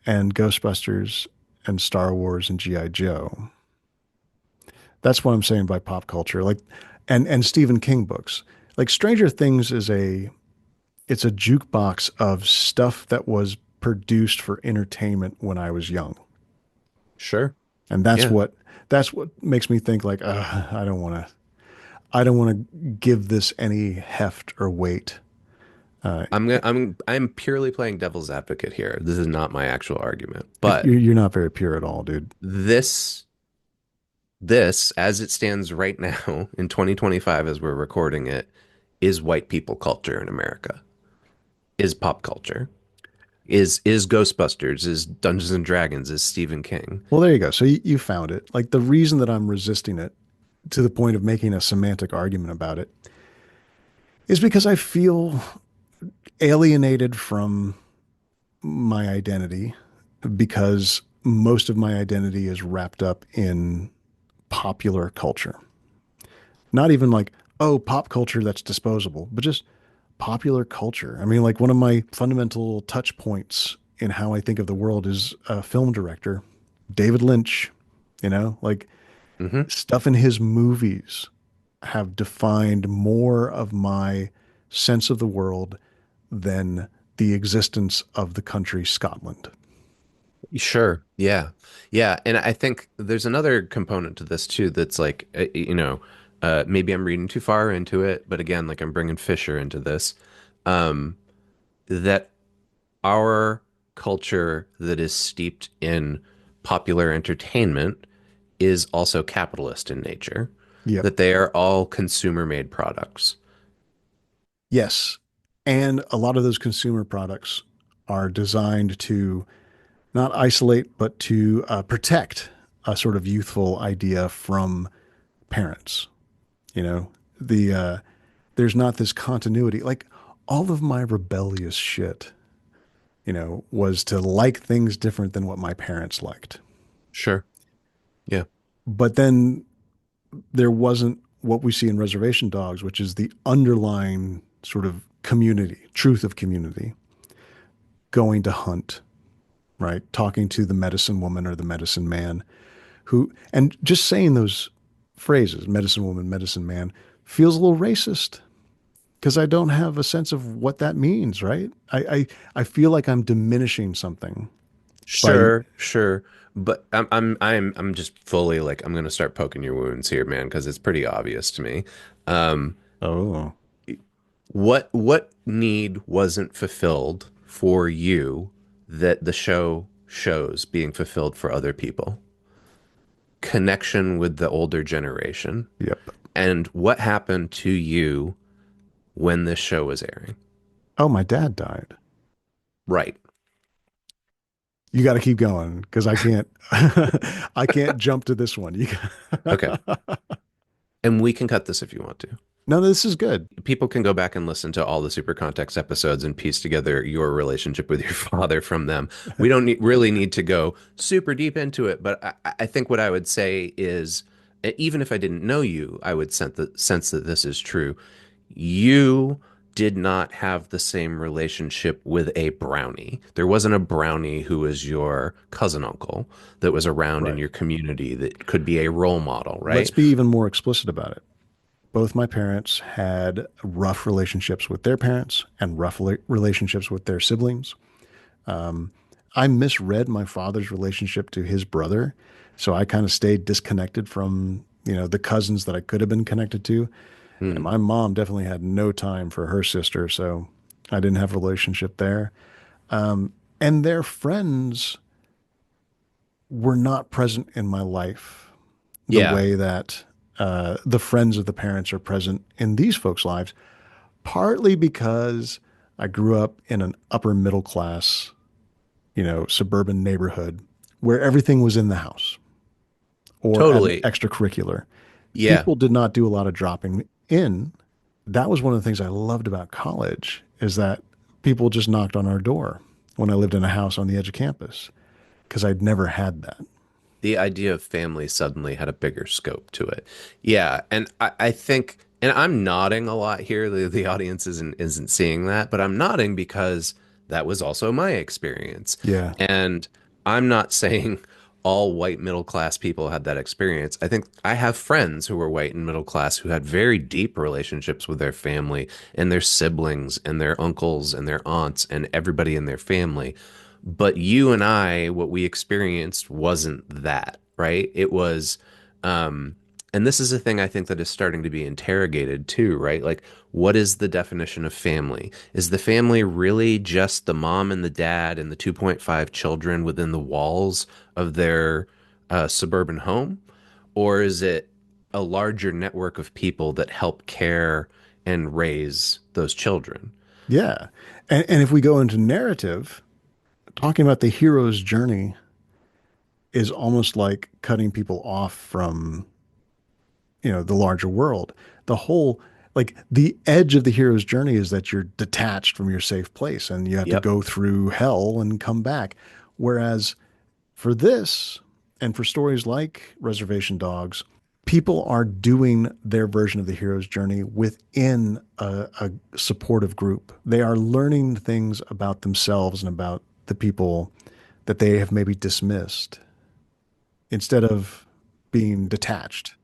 and Ghostbusters and Star Wars and GI Joe. That's what I'm saying by pop culture. Like and Stephen King books. Like Stranger Things is it's a jukebox of stuff that was produced for entertainment when I was young. Sure. And Yeah. that's what makes me think like I don't want to give this any heft or weight. Uh, I'm purely playing devil's advocate here. This is not my actual argument. But you're not very pure at all, dude. this this as it stands right now in 2025 as we're recording it is white people culture in America. Is pop culture. Is Ghostbusters, is Dungeons and Dragons, is Stephen King. Well, there you go. So you found it. Like the reason that I'm resisting it to the point of making a semantic argument about it is because I feel alienated from my identity because most of my identity is wrapped up in popular culture. Not even like, oh, pop culture that's disposable, but just popular culture. I mean, like one of my fundamental touch points in how I think of the world is a film director, David Lynch, like Hmm. stuff in his movies have defined more of my sense of the world than the existence of the country Scotland. Sure. Yeah. Yeah. And I think there's another component to this too that's like, maybe I'm reading too far into it, but again, like I'm bringing Fisher into this, um, that our culture that is steeped in popular entertainment is also capitalist in nature, Yep. that they are all consumer made products. Yes. And a lot of those consumer products are designed to not isolate, but to protect a sort of youthful idea from parents. You know, there's not this continuity. Like all of my rebellious shit, was to like things different than what my parents liked. Sure. Yeah. But then there wasn't what we see in Reservation Dogs, which is the underlying sort of community, truth of community, going to hunt, right? Talking to the medicine woman or the medicine man and just saying those phrases, medicine woman, medicine man, feels a little racist because I don't have a sense of what that means, right? I feel like I'm diminishing something by, Sure, sure. But I'm just fully like I'm gonna start poking your wounds here, man, because it's pretty obvious to me. Oh, What need wasn't fulfilled for you that the show shows being fulfilled for other people? Connection with the older generation. yep. And what happened to you when this show was airing? Oh, my dad died. Right. You got to keep going because I can't. I can't jump to this one. Okay. And we can cut this if you want to. No, this is good. People can go back and listen to all the Super Context episodes and piece together your relationship with your father from them. We don't really need to go super deep into it, but I think what I would say is, even if I didn't know you, I would sense that this is true. You did not have the same relationship with a brownie. There wasn't a brownie who was your cousin uncle that was around in Right. your community that could be a role model, Let's right? be even more explicit about it. Both my parents had rough relationships with their parents and rough relationships with their siblings. Um, I misread my father's relationship to his brother, so I kind of stayed disconnected from, the cousins that I could have been connected to. And Hmm. my mom definitely had no time for her sister, so I didn't have a relationship there. And their friends were not present in my life the Yeah, way that the friends of the parents are present in these folks' lives, partly because I grew up in an upper middle class, suburban neighborhood where everything was in the house or at an totally. extracurricular. Yeah. People did not do a lot of dropping in. That was one of the things I loved about college is that people just knocked on our door when I lived in a house on the edge of campus because I'd never had that. The idea of family suddenly had a bigger scope to it. Yeah, and I think, and I'm nodding a lot here. The audience isn't seeing that, but I'm nodding because that was also my experience. Yeah. And I'm not saying all white middle class people had that experience. I think I have friends who were white and middle class who had very deep relationships with their family and their siblings and their uncles and their aunts and everybody in their family. But you and I, what we experienced wasn't that, right? It was, um, and this is a thing I think that is starting to be interrogated too, right? Like, what is the definition of family? Is the family really just the mom and the dad and the 2.5 children within the walls of their suburban home? Or is it a larger network of people that help care and raise those children? Yeah. And if we go into narrative, talking about the hero's journey is almost like cutting people off from, the larger world. The whole, like the edge of the hero's journey is that you're detached from your safe place and you have to Yep. go through hell and come back. Whereas for this and for stories like Reservation Dogs, people are doing their version of the hero's journey within a supportive group. They are learning things about themselves and about the people that they have maybe dismissed instead of being detached.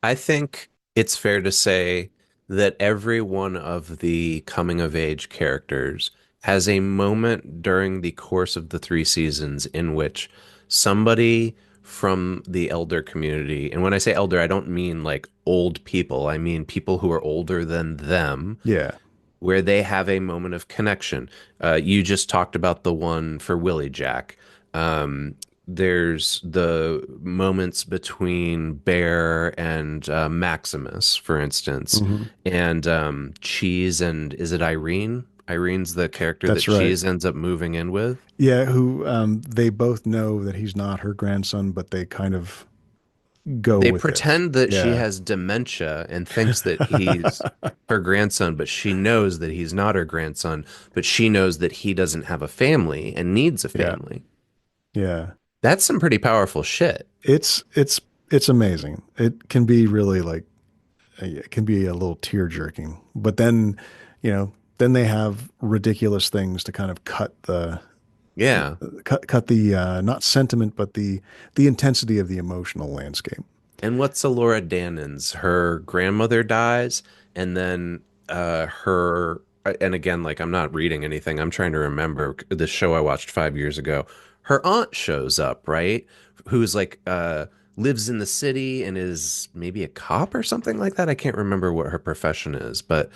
I think it's fair to say that every one of the coming of age characters has a moment during the course of the 3 seasons in which somebody from the elder community, and when I say elder, I don't mean like old people, I mean people who are older than them, Yeah. where they have a moment of connection. You just talked about the one for Willie Jack. Um, there's the moments between Bear and Maximus, for instance, Hmm. and Cheese and is it Irene? Irene's the character that That's right. Cheese ends up moving in with. Yeah, who they both know that he's not her grandson, but they kind of go They with it. pretend that she Yeah. has dementia and thinks that he's her grandson, but she knows that he's not her grandson, but she knows that he doesn't have a family and needs a Yeah. family. Yeah. That's some pretty powerful shit. It's amazing. It can be really like it can be a little tear jerking. But then they have ridiculous things to kind of Yeah. cut the not sentiment but the intensity of the emotional landscape. And what's Alora Dannon's? Her grandmother dies, and then and again, like I'm not reading anything, I'm trying to remember the show I watched 5 years ago. Her aunt shows up, right? Who's like lives in the city and is maybe a cop or something like that. I can't remember what her profession is, but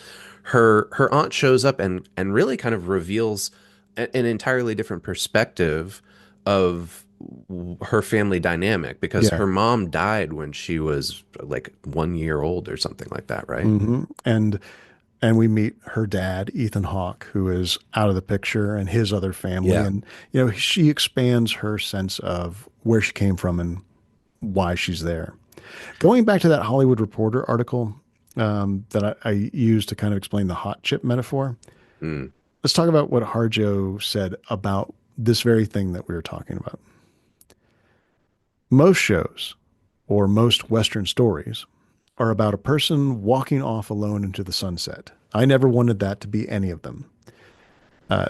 her aunt shows up and really kind of reveals an entirely different perspective of her family dynamic because Yeah. her mom died when she was like 1 year old or something like that, right? And we meet her dad, Ethan Hawke, who is out of the picture, and his other family. Yeah. And, she expands her sense of where she came from and why she's there. Going back to that Hollywood Reporter article that I used to kind of explain the hot chip metaphor, Mm. let's talk about what Harjo said about this very thing that we were talking about. Most shows, or most Western stories, are about a person walking off alone into the sunset. I never wanted that to be any of them.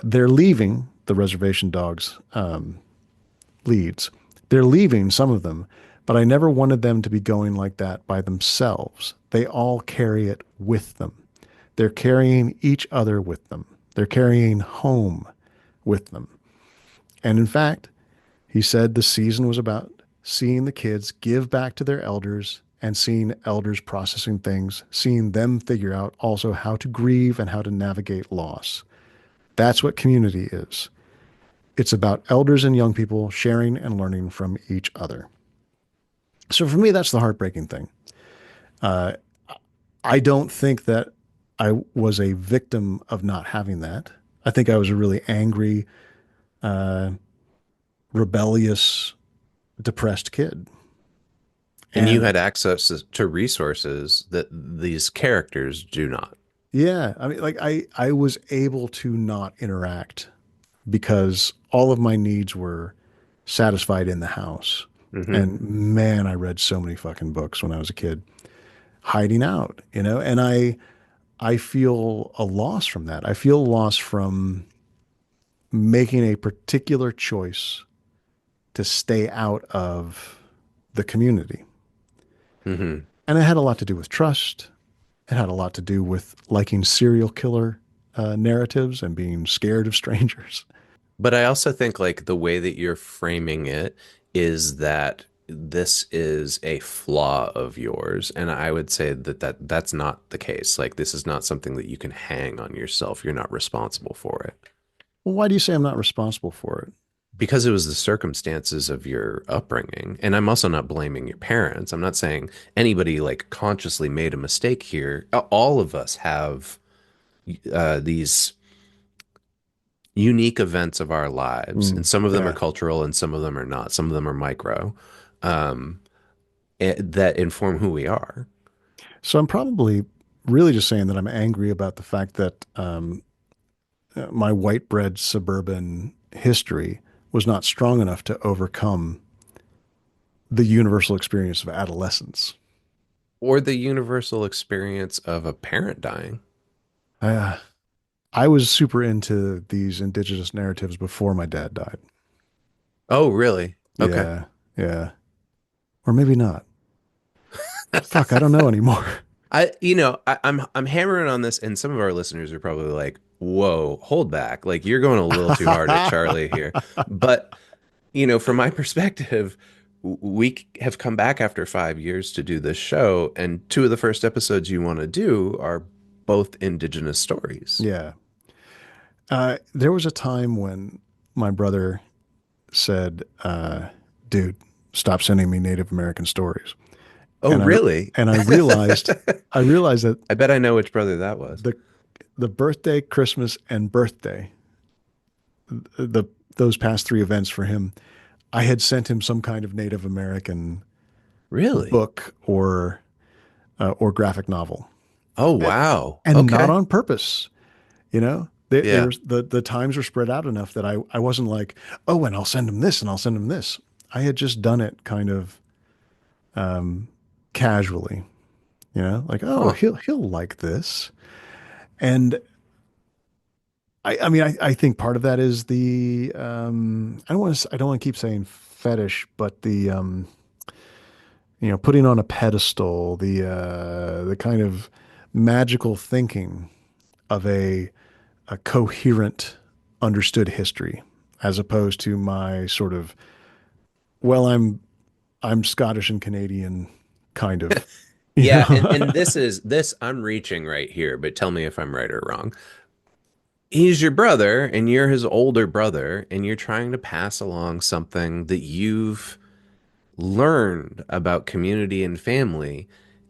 They're leaving the reservation dogs leads. They're leaving, some of them, but I never wanted them to be going like that by themselves. They all carry it with them. They're carrying each other with them. They're carrying home with them. And in fact, he said the season was about seeing the kids give back to their elders and seeing elders processing things, seeing them figure out also how to grieve and how to navigate loss. That's what community is. It's about elders and young people sharing and learning from each other. So for me, that's the heartbreaking thing. Uh, I don't think that I was a victim of not having that. I think I was a really angry, uh, rebellious, depressed kid. And you And had access to resources that these characters do not. yeah, I mean, like I was able to not interact because all of my needs were satisfied in the house. Hmm. And man, I read so many fucking books when I was a kid, hiding out, and I feel a loss from that. I feel a loss from making a particular choice to stay out of the community. Hmm. And it had a lot to do with trust. It had a lot to do with liking serial killer narratives and being scared of strangers. But I also think like the way that you're framing it is that this is a flaw of yours. And I would say that, that's not the case. Like this is not something that you can hang on yourself. You're not responsible for it. Well, why do you say I'm not responsible for it? Because it was the circumstances of your upbringing. And I'm also not blaming your parents. I'm not saying anybody like consciously made a mistake here. All of us have these unique events of our lives, and some of them are Yeah. cultural and some of them are not. Some of them are micro, um, that inform who we are. So I'm probably really just saying that I'm angry about the fact that my white bread suburban history was not strong enough to overcome the universal experience of adolescence. Or the universal experience of a parent dying. Uh, I was super into these indigenous narratives before my dad died. Oh, really? Okay. Yeah, yeah. Or maybe not. Fuck, I don't know anymore. I'm hammering on this, and some of our listeners are probably like, "Whoa, hold back! Like you're going a little too hard at Charlie here." But from my perspective, we have come back after 5 years to do this show, and two of the first episodes you want to do are both indigenous stories. Yeah. There was a time when my brother said, dude, stop sending me Native American stories. Oh, And I really? and I realized that I bet I know which brother that was. the the birthday, Christmas, and birthday, the those past three events for him, I had sent him some kind of Native American Really? book or graphic novel, Oh, and, wow. and not Okay. on purpose. There Yeah. was the times were spread out enough that I wasn't like, oh, and I'll send him this and I'll send him this. I had just done it kind of casually, like, oh, Huh. he'll like this. And I mean, I think part of that is the I don't want to keep saying fetish, but the putting on a pedestal, the kind of magical thinking of a coherent, understood history, as opposed to my sort of, well, I'm Scottish and Canadian, kind of, you Yeah, and know. this I'm reaching right here, but tell me if I'm right or wrong. He's your brother and you're his older brother and you're trying to pass along something that you've learned about community and family.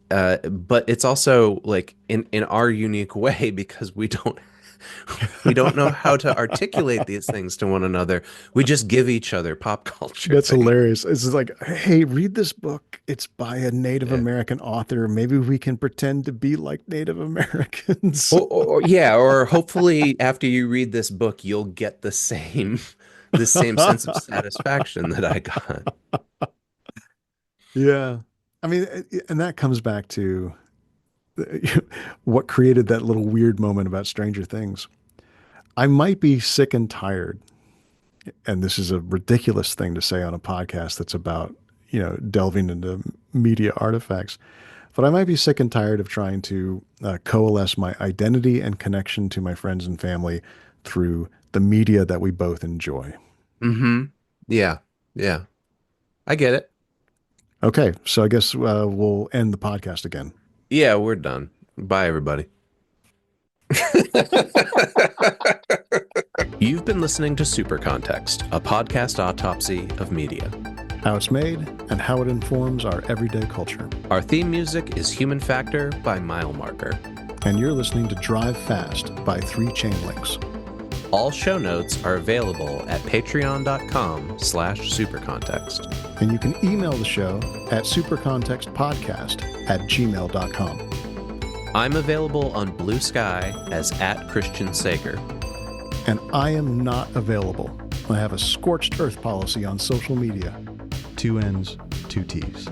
But it's also like in our unique way because we don't know how to articulate these things to one another. We just give each other pop culture That's things. hilarious. It's like, hey, read this book. It's by a Native Yeah. American author. Maybe we can pretend to be like Native Americans. Yeah, or hopefully after you read this book, you'll get the same sense of satisfaction that I got. Yeah. I mean, and that comes back to what created that little weird moment about Stranger Things. I might be sick and tired, and this is a ridiculous thing to say on a podcast that's about, delving into media artifacts, but I might be sick and tired of trying to coalesce my identity and connection to my friends and family through the media that we both enjoy. Mm-hmm. Yeah. Yeah. I get it. Okay, so I guess we'll end the podcast again. Yeah, we're done. Bye, everybody. You've been listening to Super Context, a podcast autopsy of media. How it's made and how it informs our everyday culture. Our theme music is Human Factor by Mile Marker. And you're listening to Drive Fast by 3 Chain Links. All show notes are available at patreon.com/supercontext. And you can email the show at supercontextpodcast@gmail.com. I'm available on Blue Sky as @Christian Sager. And I am not available. I have a scorched earth policy on social media. 2 N's, 2 T's.